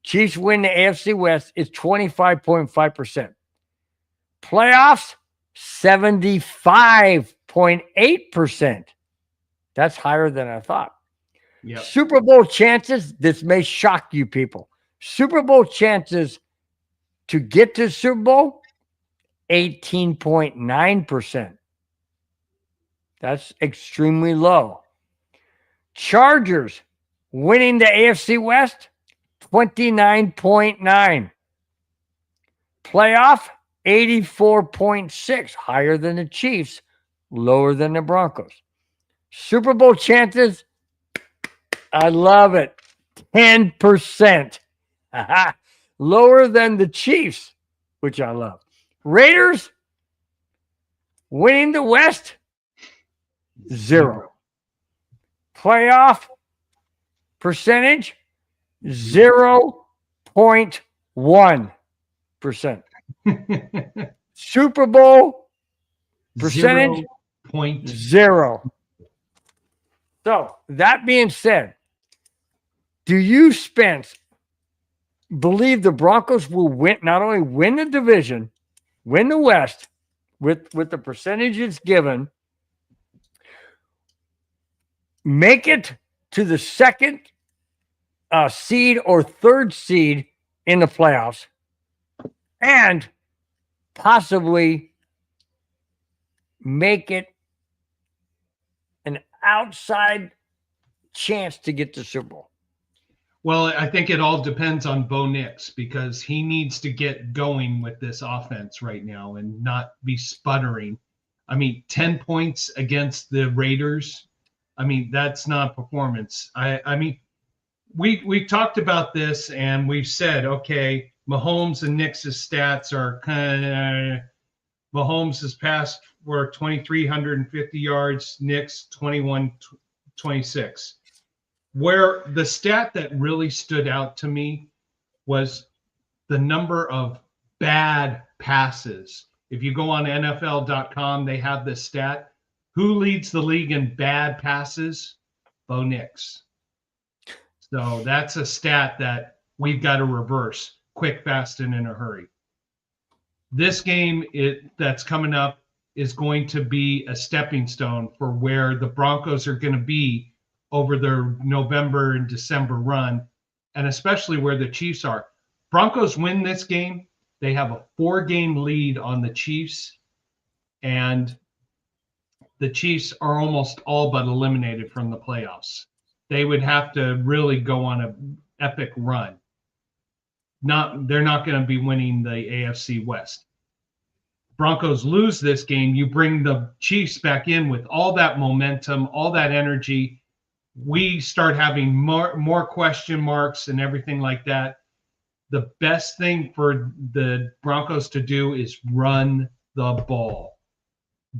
Chiefs win the AFC West is 25.5%. Playoffs, 75.8%. That's higher than I thought. Yep. Super Bowl chances, this may shock you people. Super Bowl chances to get to Super Bowl, 18.9%. That's extremely low. Chargers winning the AFC West, 29.9. Playoff, 84.6, higher than the Chiefs, lower than the Broncos. Super Bowl chances, I love it, 10%. Lower than the Chiefs, which I love. Raiders winning the West, 0. Playoff percentage, 0.1%. Super Bowl percentage, 0. So that being said, do you, Spence, believe the Broncos will win, not only win the division, win the West with the percentages given, make it to the second seed or third seed in the playoffs, and possibly make it an outside chance to get to Super Bowl? Well, I think it all depends on Bo Nix, because he needs to get going with this offense right now and not be sputtering. I mean, 10 points against the Raiders. I mean, that's not performance. I mean, we talked about this and we've said, okay, Mahomes and Nix's stats are kind of, Mahomes has passed for 2,350 yards, Nix 2126. Where the stat that really stood out to me was the number of bad passes. If you go on NFL.com, they have this stat. Who leads the league in bad passes? Bo Nix. So that's a stat that we've got to reverse quick, fast, and in a hurry. This game that's coming up is going to be a stepping stone for where the Broncos are going to be over their November and December run, and especially where the Chiefs are. Broncos win this game, they have a 4-game lead on the Chiefs, and the Chiefs are almost all but eliminated from the playoffs. They would have to really go on an epic run. They're not going to be winning the AFC West. Broncos lose this game, you bring the Chiefs back in with all that momentum, all that energy. We start having more question marks and everything like that. The best thing for the Broncos to do is run the ball.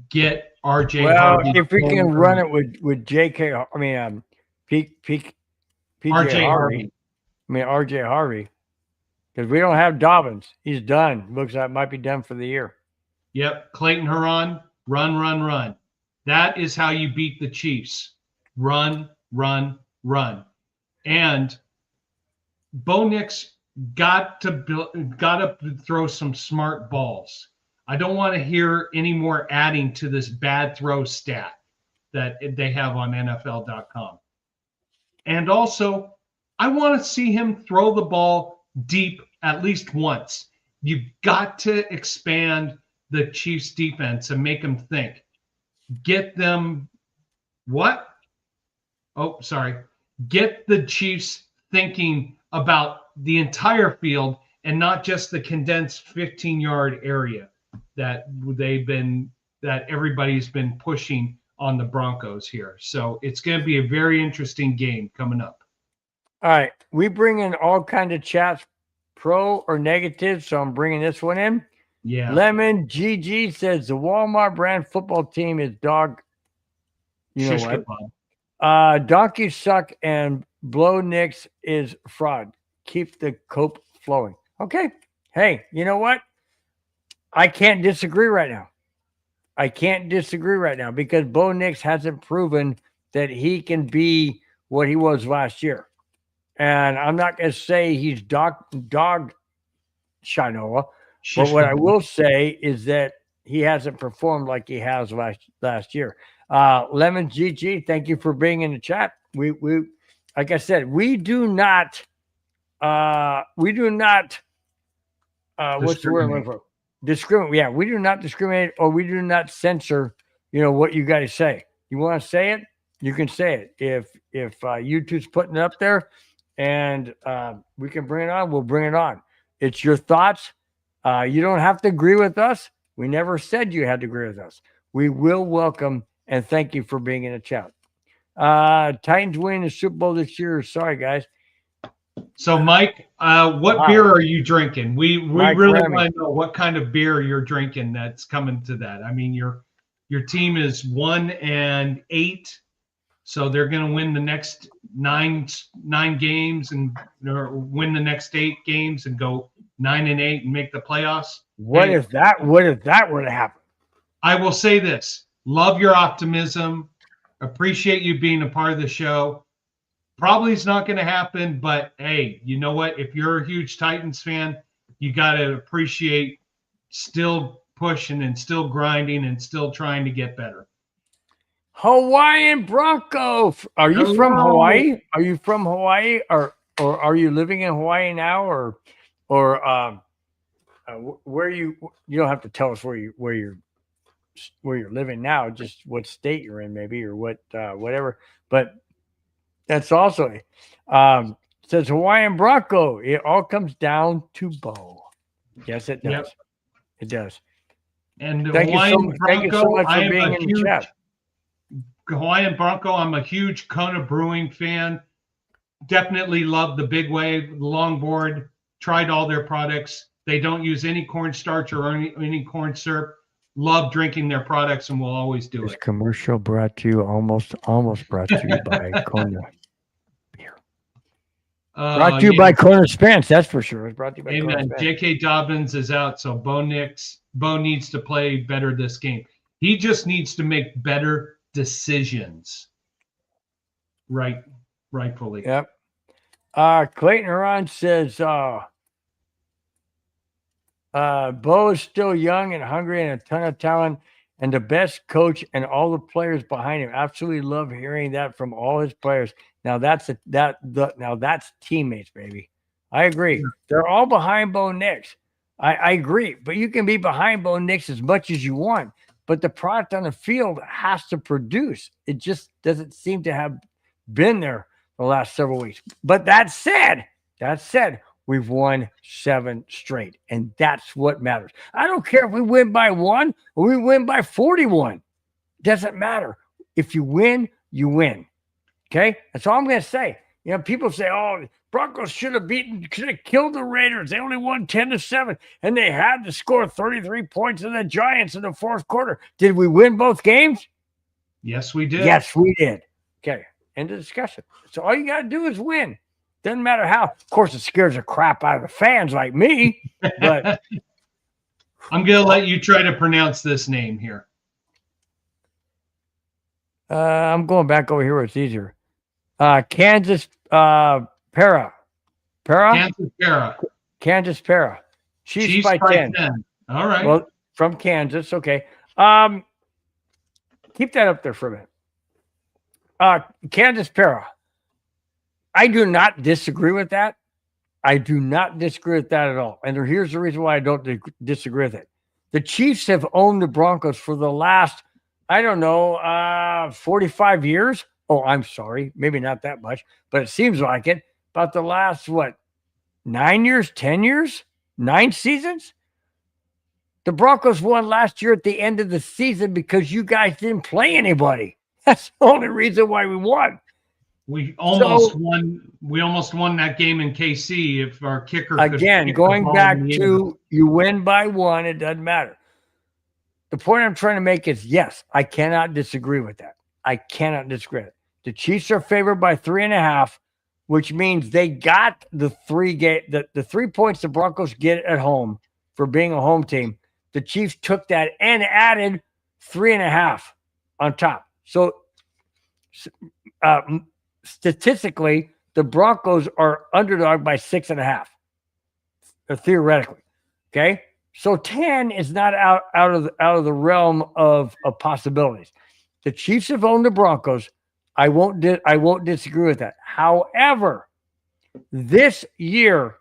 Get RJ Harvey. If we can run it with JK, I mean, PJ Harvey. I mean, RJ Harvey. Because we don't have Dobbins. He's done. Looks like it might be done for the year. Yep. Clayton Huron, run. That is how you beat the Chiefs. Run. And Bo Nix got to throw some smart balls. I don't want to hear any more adding to this bad throw stat that they have on NFL.com. And also, I want to see him throw the ball deep at least once. You've got to expand the Chiefs defense and make them think. Get them what? Oh, sorry. Get the Chiefs thinking about the entire field and not just the condensed 15-yard area that everybody's been pushing on the Broncos here. So it's going to be a very interesting game coming up. All right. We bring in all kinds of chats, pro or negative, so I'm bringing this one in. Yeah. Lemon GG says the Walmart brand football team is dog. You know Shish what? Donkeys suck and Blow Nix is fraud. Keep the cope flowing. Okay. Hey, you know what? I can't disagree right now. Because Bo Nix hasn't proven that he can be what he was last year. And I'm not going to say he's dog Shinola, but what I will say is that he hasn't performed like he has last year. Lemon GG, thank you for being in the chat. We like I said, we do not what's the word I'm looking for? Discriminate. Yeah, we do not discriminate, or we do not censor, what you guys say. You want to say it, you can say it. If YouTube's putting it up there and we can bring it on, we'll bring it on. It's your thoughts. You don't have to agree with us. We never said you had to agree with us. We will welcome and thank you for being in the chat. Titans winning the Super Bowl this year. Sorry, guys. So, Mike, what beer are you drinking? We Mike really Remy. want to know what kind of beer you're drinking that's coming to that. I mean, your team is 1-8, so they're going to win the next nine games or win the next 8 games and go 9-8 and make the playoffs. What if that were to happen? I will say this: love your optimism. Appreciate you being a part of the show. Probably it's not going to happen, but hey, you know what? If you're a huge Titans fan, you got to appreciate still pushing and still grinding and still trying to get better. Hawaiian Bronco. Are you from Hawaii? Are you from Hawaii, or are you living in Hawaii now, or where you don't have to tell us where you're living now, just what state you're in, maybe, or what whatever. But that's also says Hawaiian Bronco. It all comes down to Bo. Yes, it does. Yep. It does. And Thank you so much I for am being in the chat. Hawaiian Bronco, I'm a huge Kona Brewing fan. Definitely love the Big Wave, the Longboard. Tried all their products. They don't use any cornstarch or any corn syrup. Love drinking their products, and will always do This it. commercial brought to you almost brought to you by Kona beer. Brought to you by Kona Spence, that's for sure. It's brought to you by Kona Amen. Spence. J.K. Dobbins is out, so Bo needs to play better this game. He just needs to make better decisions. Rightfully. Yep. Clayton Aron says Bo is still young and hungry and a ton of talent and the best coach and all the players behind him. Absolutely love hearing that from all his players. Now that's teammates, baby. I agree. They're all behind Bo Nix. I agree, but you can be behind Bo Nix as much as you want, but the product on the field has to produce. It just doesn't seem to have been there the last several weeks. But that said, we've won 7 straight, and that's what matters. I don't care if we win by 1 or we win by 41. Doesn't matter. If you win, you win. Okay? That's all I'm going to say. People say, oh, Broncos should have killed the Raiders. They only won 10-7, and they had to score 33 points in the Giants in the fourth quarter. Did we win both games? Yes, we did. Yes, we did. Okay. End of discussion. So all you got to do is win. Doesn't matter how. Of course, it scares the crap out of the fans like me. But I'm going to let you try to pronounce this name here. I'm going back over here where it's easier. Kansas Para. Kansas Para. Chiefs by 10. All right. Well, from Kansas. Okay. Keep that up there for a minute. Kansas Para. I do not disagree with that. I do not disagree with that at all. And here's the reason why I don't disagree with it. The Chiefs have owned the Broncos for the last, 45 years. Oh, I'm sorry. Maybe not that much, but it seems like it. About the last, 9 years, 10 years, 9 seasons? The Broncos won last year at the end of the season because you guys didn't play anybody. That's the only reason why we won. We almost won. We almost won that game in KC if our kicker could again going back to you win by 1. It doesn't matter. The point I'm trying to make is yes, I cannot disagree with that. I cannot disagree with it. The Chiefs are favored by 3.5, which means they got the 3 points the Broncos get at home for being a home team. The Chiefs took that and added 3.5 on top. So statistically, the Broncos are underdog by 6.5, theoretically. Okay, so 10 is not out of the realm of possibilities. The Chiefs have owned the Broncos. I won't disagree with that. However, this year,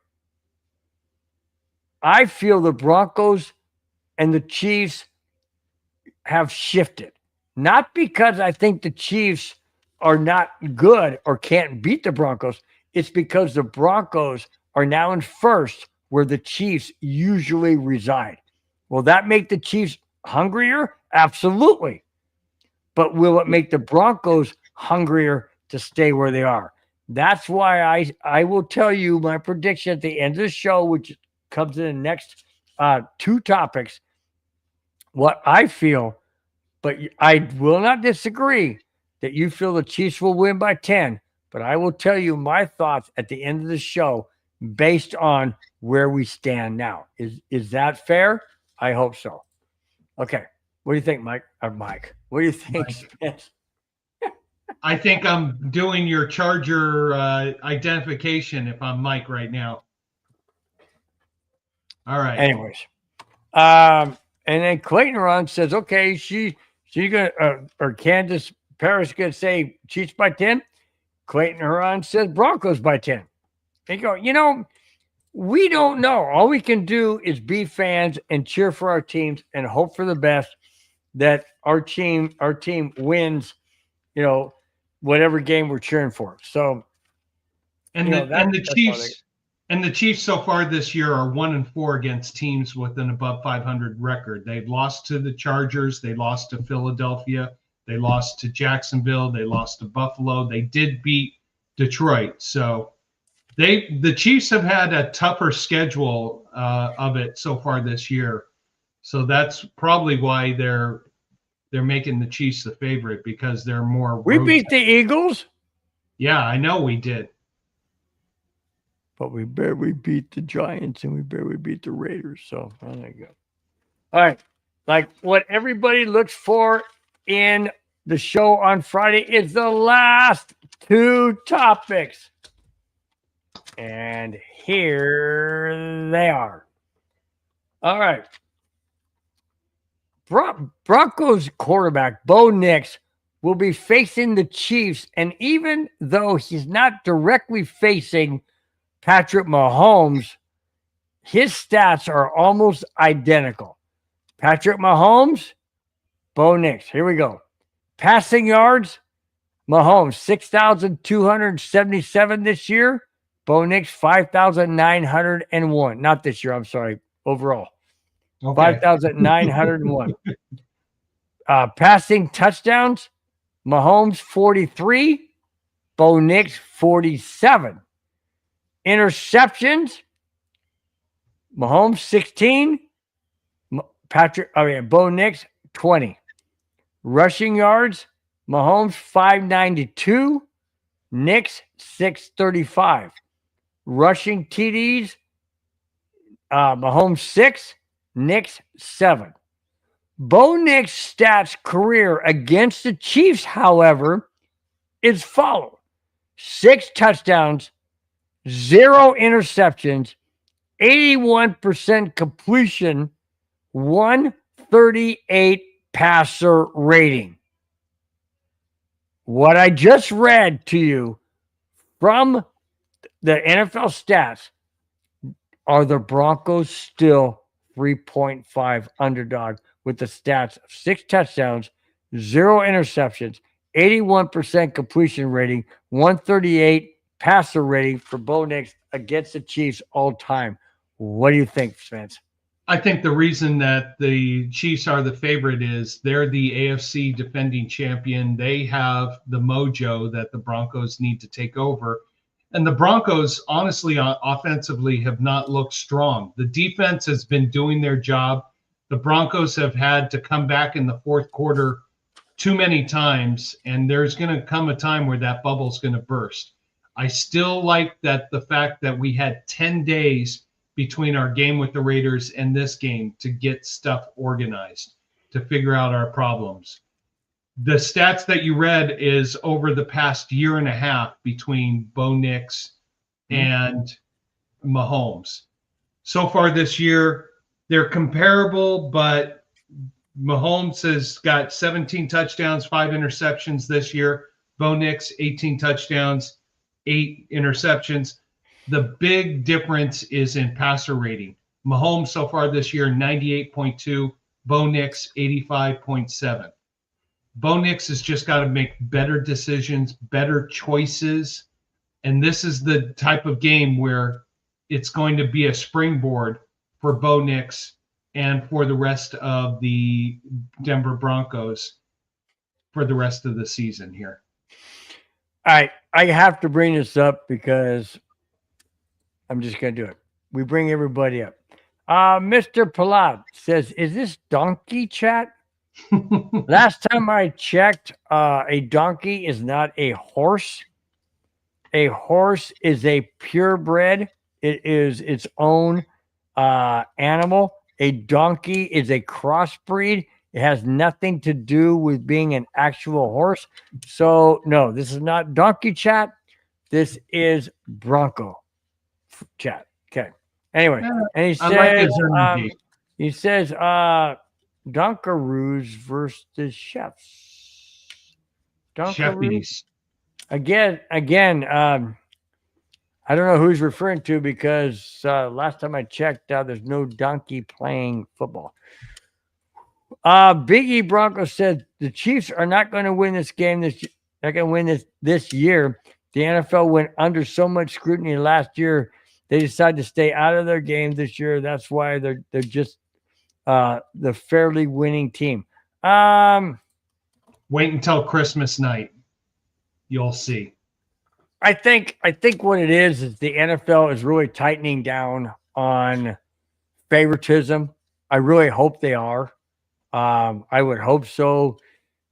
I feel the Broncos and the Chiefs have shifted. Not because I think the Chiefs are not good or can't beat the Broncos. It's because the Broncos are now in first where the Chiefs usually reside. Will that make the Chiefs hungrier? Absolutely. But will it make the Broncos hungrier to stay where they are? That's why I will tell you my prediction at the end of the show, which comes in the next two topics, what I feel, but I will not disagree that you feel the Chiefs will win by 10, but I will tell you my thoughts at the end of the show based on where we stand now. Is that fair? I hope so. Okay. What do you think, Mike? Or Mike? What do you think, Spence? I think I'm doing your Charger identification if I'm Mike right now. All right. Anyways, and then Clayton Ron says, okay, she gonna or Candace Paris gonna say Chiefs by 10. Clayton Ron says Broncos by 10. They go, we don't know. All we can do is be fans and cheer for our teams and hope for the best that our team wins, whatever game we're cheering for. So, and the Chiefs so far this year are 1-4 against teams with an above 500 record. They've lost to the Chargers, they lost to Philadelphia, they lost to Jacksonville, they lost to Buffalo. They did beat Detroit. So the Chiefs have had a tougher schedule of it so far this year. So that's probably why they're making the Chiefs the favorite, because they're more. We beat the Eagles. Yeah, I know we did. But we barely beat the Giants and we barely beat the Raiders. So there you go. All right. Like what everybody looks for in the show on Friday is the last two topics. And here they are. All right. Broncos quarterback Bo Nix will be facing the Chiefs. And even though he's not directly facing Patrick Mahomes, his stats are almost identical. Patrick Mahomes, Bo Nix. Here we go. Passing yards, Mahomes, 6,277 this year. Bo Nix, 5,901. Not this year, I'm sorry. Overall. Okay. 5,901. Passing touchdowns, Mahomes, 43. Bo Nix, 47. Interceptions, Mahomes 16, Bo Nix 20. Rushing yards, Mahomes 592, Nix 635. Rushing TDs, Mahomes 6, Nix 7. Bo Nix stats career against the Chiefs, however, is followed: 6 touchdowns, 0 interceptions, 81% completion, 138 passer rating. What I just read to you from the NFL stats, are the Broncos still 3.5 underdog with the stats of 6 touchdowns, 0 interceptions, 81% completion rating, 138 passer rating for Bo Nix against the Chiefs all time. What do you think, Spence? I think the reason that the Chiefs are the favorite is they're the AFC defending champion. They have the mojo that the Broncos need to take over. And the Broncos, honestly, offensively have not looked strong. The defense has been doing their job. The Broncos have had to come back in the fourth quarter too many times, and there's going to come a time where that bubble's going to burst. I still like that the fact that we had 10 days between our game with the Raiders and this game to get stuff organized, to figure out our problems. The stats that you read is over the past year and a half between Bo Nix and Mahomes. So far this year, they're comparable, but Mahomes has got 17 touchdowns, 5 interceptions this year. Bo Nix, 18 touchdowns, 8 interceptions. The big difference is in passer rating. Mahomes so far this year, 98.2. Bo Nix, 85.7. Bo Nix has just got to make better decisions, better choices. And this is the type of game where it's going to be a springboard for Bo Nix and for the rest of the Denver Broncos for the rest of the season here. All right. I have to bring this up because I'm just going to do it. We bring everybody up. Mr. Palat says, is this donkey chat? Last time I checked, a donkey is not a horse. A horse is a purebred. It is its own animal. A donkey is a crossbreed. It has nothing to do with being an actual horse. So, no, this is not donkey chat. This is Bronco chat. Okay. Anyway, and he says, Dunkaroos versus chefs. Chefpies. Again, I don't know who he's referring to because last time I checked, there's no donkey playing football. Big E Bronco said the Chiefs are not going to win this game. They're going to win this year. The NFL went under so much scrutiny last year. They decided to stay out of their game this year. That's why they're just the fairly winning team. Wait until Christmas night. You'll see. I think what it is the NFL is really tightening down on favoritism. I really hope they are. I would hope so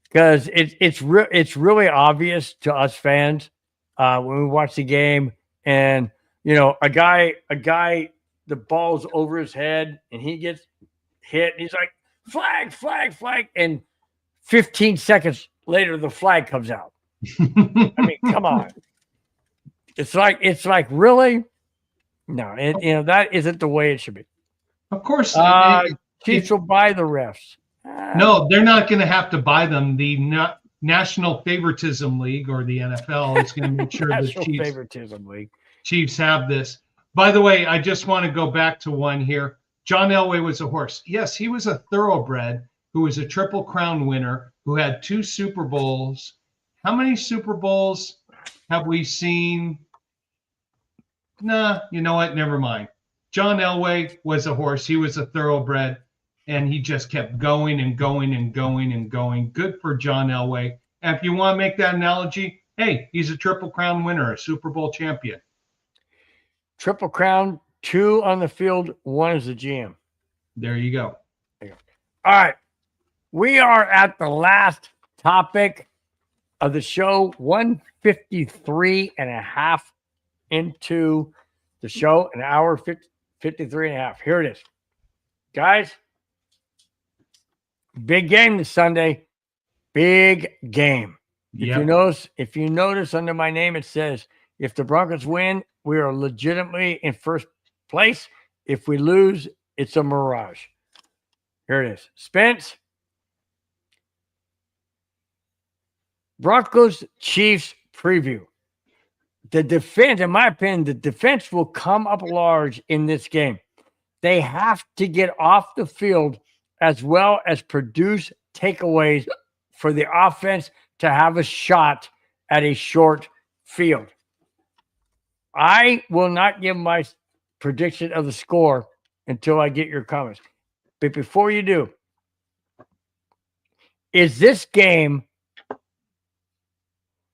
because it's really obvious to us fans when we watch the game and a guy the ball's over his head and he gets hit and he's like flag, and 15 seconds later the flag comes out. I mean, come on. It's like really? No, that isn't the way it should be. Of course, Chiefs will buy the refs. No, they're not going to have to buy them. The National Favoritism League or the NFL is going to make sure the Chiefs have this. By the way, I just want to go back to one here. John Elway was a horse. Yes, he was a thoroughbred who was a Triple Crown winner who had 2 Super Bowls. How many Super Bowls have we seen? Nah, you know what? Never mind. John Elway was a horse. He was a thoroughbred, and he just kept going and going and going and going. Good for John Elway. And if you want to make that analogy, hey, he's a Triple Crown winner, a Super Bowl champion. Triple Crown, 2 on the field, 1 is the GM. There you go. All right. We are at the last topic of the show, 153 and a half into the show, an hour 53 and a half. Here it is. Guys, big game this Sunday. Big game. Yep. If you notice under my name, it says, if the Broncos win, we are legitimately in first place. If we lose, it's a mirage. Here it is. Spence. Broncos Chiefs preview. The defense, in my opinion, the defense will come up large in this game. They have to get off the field as well as produce takeaways for the offense to have a shot at a short field. I will not give my prediction of the score until I get your comments. But before you do, is this game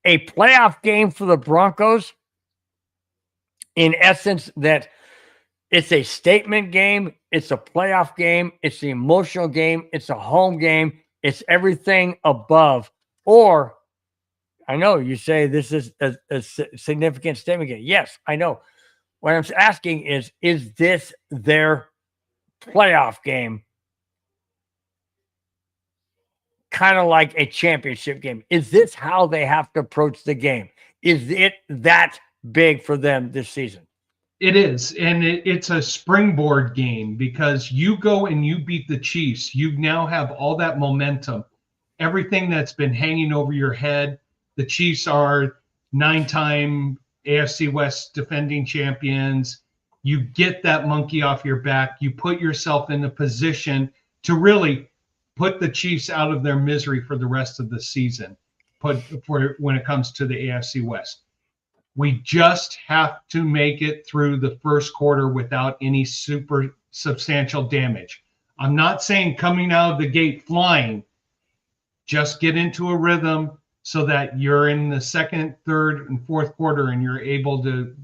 a playoff game for the Broncos? In essence, that it's a statement game, it's a playoff game, it's the emotional game, it's a home game, it's everything above. Or, I know you say this is a significant statement game. Yes, I know. What I'm asking is this their playoff game? Kind of like a championship game. Is this how they have to approach the game? Is it that big for them this season? It is, and it's a springboard game because you go and you beat the Chiefs. You now have all that momentum, everything that's been hanging over your head, The Chiefs are 9-time AFC West defending champions. You get that monkey off your back. You put yourself in a position to really put the Chiefs out of their misery for the rest of the season. When it comes to the AFC West, we just have to make it through the first quarter without any super substantial damage. I'm not saying coming out of the gate flying. Just get into a rhythm so that you're in the second, third, and fourth quarter and you're able to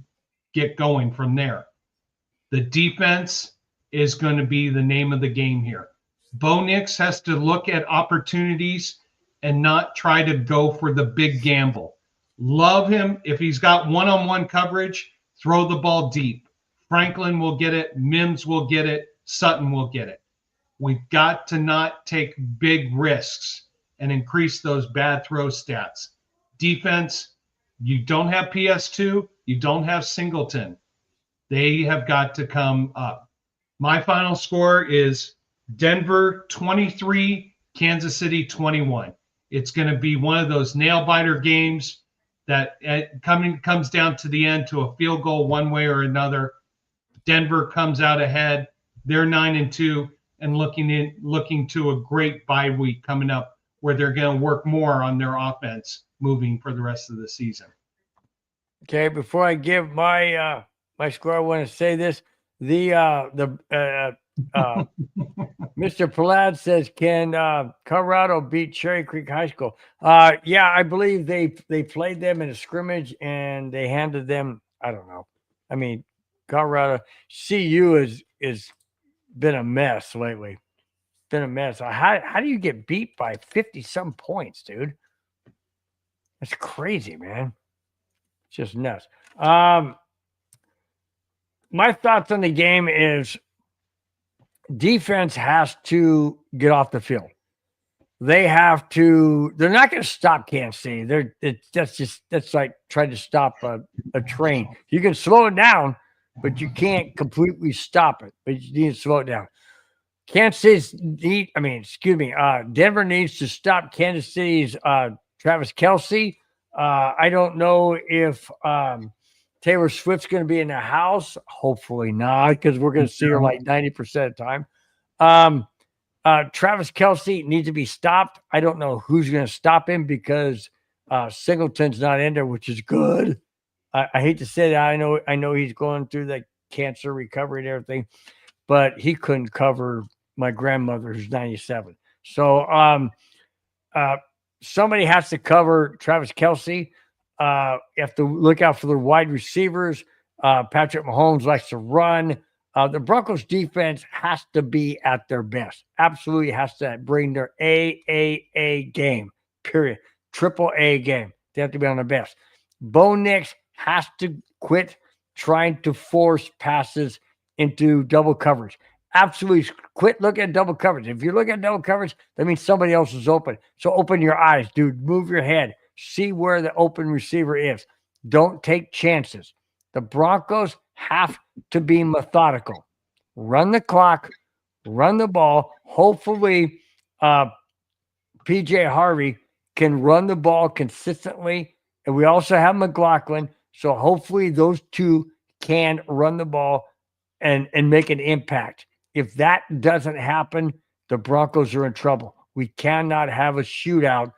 get going from there. The defense is going to be the name of the game here. Bo Nix has to look at opportunities and not try to go for the big gamble. Love him. If he's got one-on-one coverage, throw the ball deep. Franklin will get it. Mims will get it. Sutton will get it. We've got to not take big risks and increase those bad throw stats. Defense, you don't have PS2. You don't have Singleton. They have got to come up. My final score is Denver 23, Kansas City 21. It's going to be one of those nail-biter games that comes down to the end to a field goal one way or another. Denver comes out ahead. They're 9-2 and looking to a great bye week coming up where they're going to work more on their offense moving for the rest of the season. Okay, before I give my my score, I want to say this. Mr. Plaid says, can Colorado beat Cherry Creek High School? Yeah, I believe they played them in a scrimmage and they handed them, I don't know. I mean, Colorado, CU is been a mess lately. Been a mess. How do you get beat by 50-some points, dude? That's crazy, man. It's just nuts. My thoughts on the game is defense has to get off the field. They have to. They're not going to stop Kansas City. That's like trying to stop a train. You can slow it down, but you can't completely stop it. But you need to slow it down. Denver needs to stop Kansas City's Travis Kelce. I don't know if Taylor Swift's going to be in the house. Hopefully not, because we're going to see her like 90% of the time. Travis Kelce needs to be stopped. I don't know who's going to stop him because Singleton's not in there, which is good. I hate to say that. I know he's going through the cancer recovery and everything, but he couldn't cover my grandmother who's 97. So somebody has to cover Travis Kelce. You have to look out for the wide receivers. Patrick Mahomes likes to run. The Broncos defense has to be at their best. Absolutely has to bring their A game, period. Triple A game. They have to be on their best. Bo Nix has to quit trying to force passes into double coverage. Absolutely quit looking at double coverage. If you look at double coverage, that means somebody else is open. So open your eyes, dude. Move your head. See where the open receiver is. Don't take chances. The Broncos have to be methodical. Run the clock, run the ball. Hopefully, PJ Harvey can run the ball consistently. And we also have McLaughlin. So hopefully those two can run the ball and make an impact. If that doesn't happen, the Broncos are in trouble. We cannot have a shootout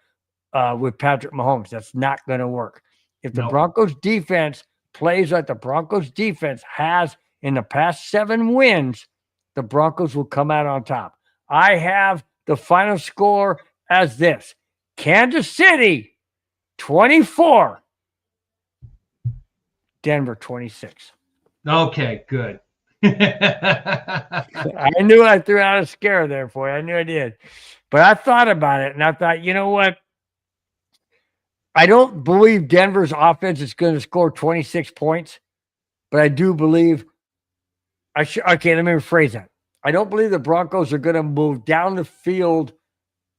with Patrick Mahomes. That's not going to work. If the Broncos defense plays like the Broncos defense has in the past 7 wins, the Broncos will come out on top. I have the final score as this: Kansas City 24, Denver 26. Okay, good. I knew I threw out a scare there for you. I knew I did. But I thought about it, and I thought, you know what? I don't believe Denver's offense is going to score 26 points, but I do believe okay, let me rephrase that. I don't believe the Broncos are going to move down the field,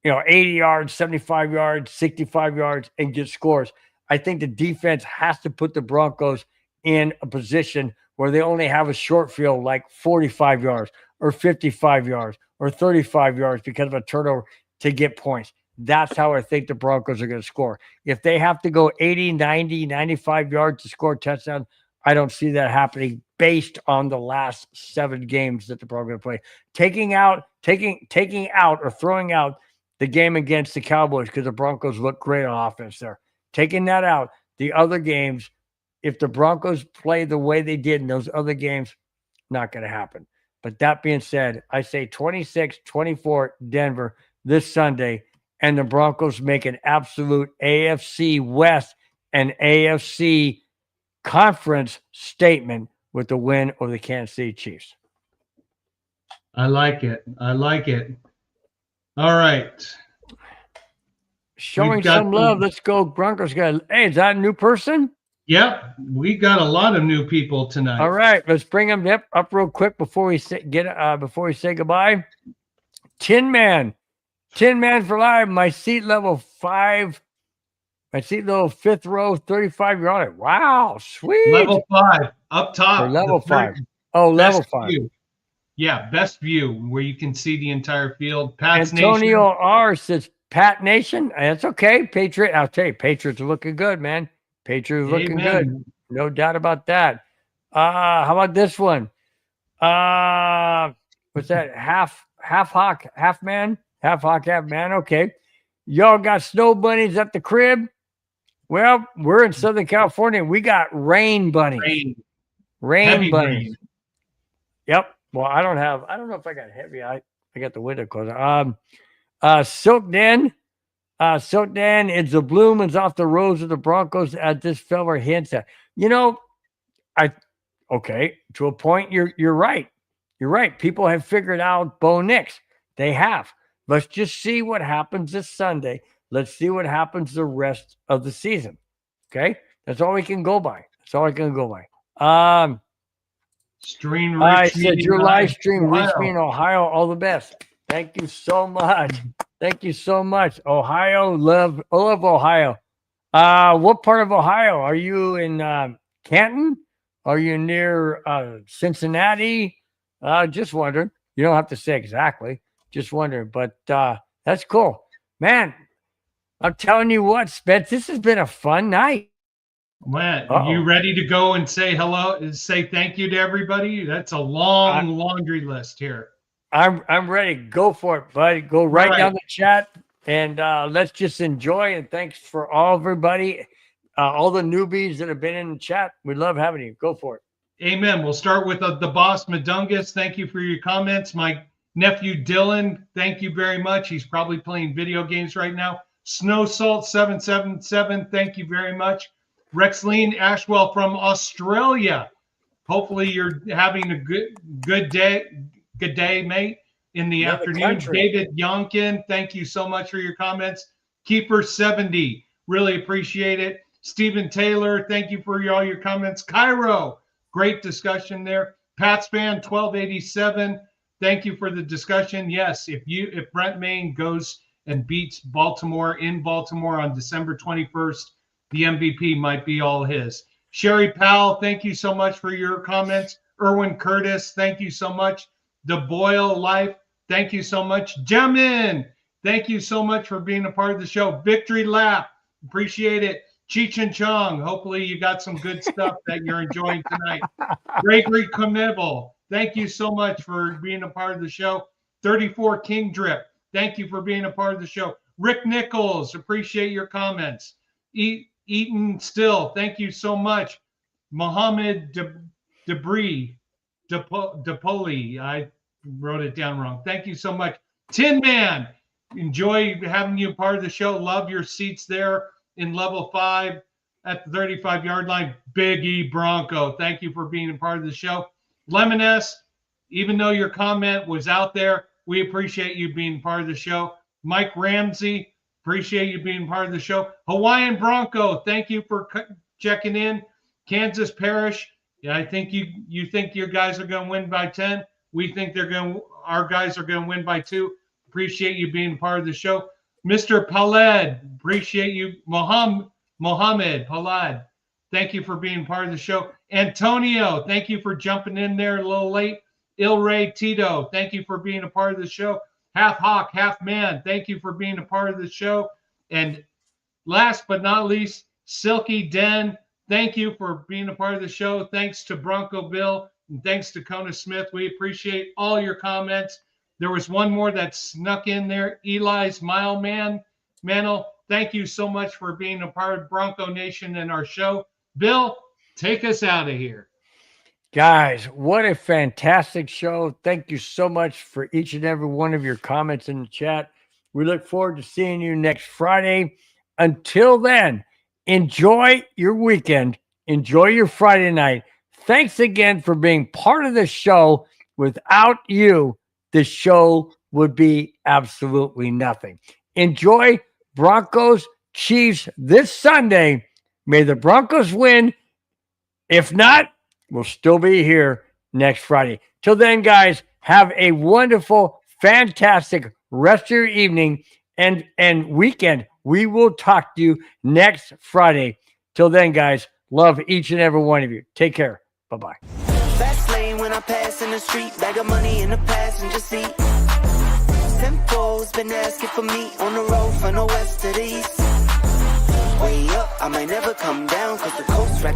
80 yards, 75 yards, 65 yards, and get scores. I think the defense has to put the Broncos in a position where they only have a short field like 45 yards or 55 yards or 35 yards because of a turnover to get points. that's how I think the Broncos are going to score. If they have to go 80, 90, 95 yards to score a touchdown, I don't see that happening based on the last 7 games that the Broncos play. Taking out or throwing out the game against the Cowboys because the Broncos look great on offense there. Taking that out, the other games, if the Broncos play the way they did in those other games, not going to happen. But that being said, I say 26-24 Denver this Sunday, and the Broncos make an absolute AFC West and AFC conference statement with the win over the Kansas City Chiefs. I like it. I like it. All right. Showing some love. Let's go Broncos guys. Hey, is that a new person? Yep, we got a lot of new people tonight. All right, let's bring them up real quick before we say goodbye. Tin Man for life. My seat level 5. My seat level 5th row, 35 yard. Wow, sweet. Level 5 up top. Or level 5. Oh, level 5. View. Yeah, best view where you can see the entire field. Pat's Antonio Nation. R says Pat Nation. That's okay. Patriot. I'll tell you, Patriots are looking good, man. Patriots looking good. No doubt about that. How about this one? What's that? Half hawk, half man? Half hawk, half man. Okay. Y'all got snow bunnies at the crib? Well, we're in Southern California. We got rain bunnies. Rain bunnies. Rain. Yep. Well, I don't know if I got heavy. I got the window closed. Silk Den, it's the bloomings off the rose of the Broncos as this fella hints at. To a point, you're right. You're right. People have figured out Bo Nix. They have. Let's just see what happens this Sunday. Let's see what happens the rest of the season. Okay? That's all we can go by. I said your live stream reached me in Ohio. All the best. Thank you so much. Ohio, love Ohio. What part of Ohio? Are you in Canton? Are you near Cincinnati? Just wondering. You don't have to say exactly. Just wondering. But that's cool. Man, I'm telling you what, Spence, this has been a fun night. Man, you ready to go and say hello and say thank you to everybody? That's a long laundry list here. I'm ready. Go for it, buddy. Go right down the chat and let's just enjoy. And thanks for everybody, all the newbies that have been in the chat. We love having you. Go for it. Amen. We'll start with the boss, Madungus. Thank you for your comments. My nephew, Dylan, thank you very much. He's probably playing video games right now. Snow Salt 777, thank you very much. Rexleen Ashwell from Australia. Hopefully you're having a good day. Good day, mate. In the afternoon. David Yonkin, thank you so much for your comments. Keeper 70, really appreciate it. Stephen Taylor, thank you for all your comments. Cairo, great discussion there. Patspan 1287, thank you for the discussion. Yes, if Brent Maine goes and beats Baltimore in Baltimore on December 21st, the MVP might be all his. Sherry Powell, thank you so much for your comments. Erwin Curtis, thank you so much. The Boyle Life, thank you so much. Jamin, thank you so much for being a part of the show. Victory Lap, appreciate it. Cheech and Chong, hopefully you got some good stuff that you're enjoying tonight. Gregory Comibble, thank you so much for being a part of the show. 34 King Drip, thank you for being a part of the show. Rick Nichols, appreciate your comments. Eaton Still, thank you so much. Mohammed Debris, DePoli, I wrote it down wrong. Thank you so much. Tin Man, enjoy having you part of the show. Love your seats there in level 5 at the 35-yard line. Big E Bronco, thank you for being a part of the show. Lemon S, even though your comment was out there, we appreciate you being part of the show. Mike Ramsey, appreciate you being part of the show. Hawaiian Bronco, thank you for checking in. Kansas Parish, yeah, I think you think your guys are going to win by 10. We think our guys are going to win by 2. Appreciate you being part of the show. Mr. Palad, appreciate you. Mohammed Palad, thank you for being part of the show. Antonio, thank you for jumping in there a little late. Ilray Tito, thank you for being a part of the show. half hawk, half man. Thank you for being a part of the show. And last but not least, Silky Den, thank you for being a part of the show. Thanks to Bronco Bill and thanks to Kona Smith. We appreciate all your comments. There was one more that snuck in there. Eli's Mantle, thank you so much for being a part of Bronco Nation and our show. Bill, take us out of here. Guys, what a fantastic show. Thank you so much for each and every one of your comments in the chat. We look forward to seeing you next Friday. Until then, enjoy your weekend. Enjoy your Friday night. Thanks again for being part of the show. Without you, the show would be absolutely nothing. Enjoy Broncos Chiefs this Sunday. May the Broncos win. If not, we'll still be here next Friday. Till then, guys, have a wonderful, fantastic rest of your evening and weekend. We will talk to you next Friday. Till then, guys, love each and every one of you. Take care. Bye-bye. Fast lane when I pass in the street, bag of money in the passenger seat. Tempo's been asking for me on the road from the west to the east. Way up, I might never come down, cause the coast right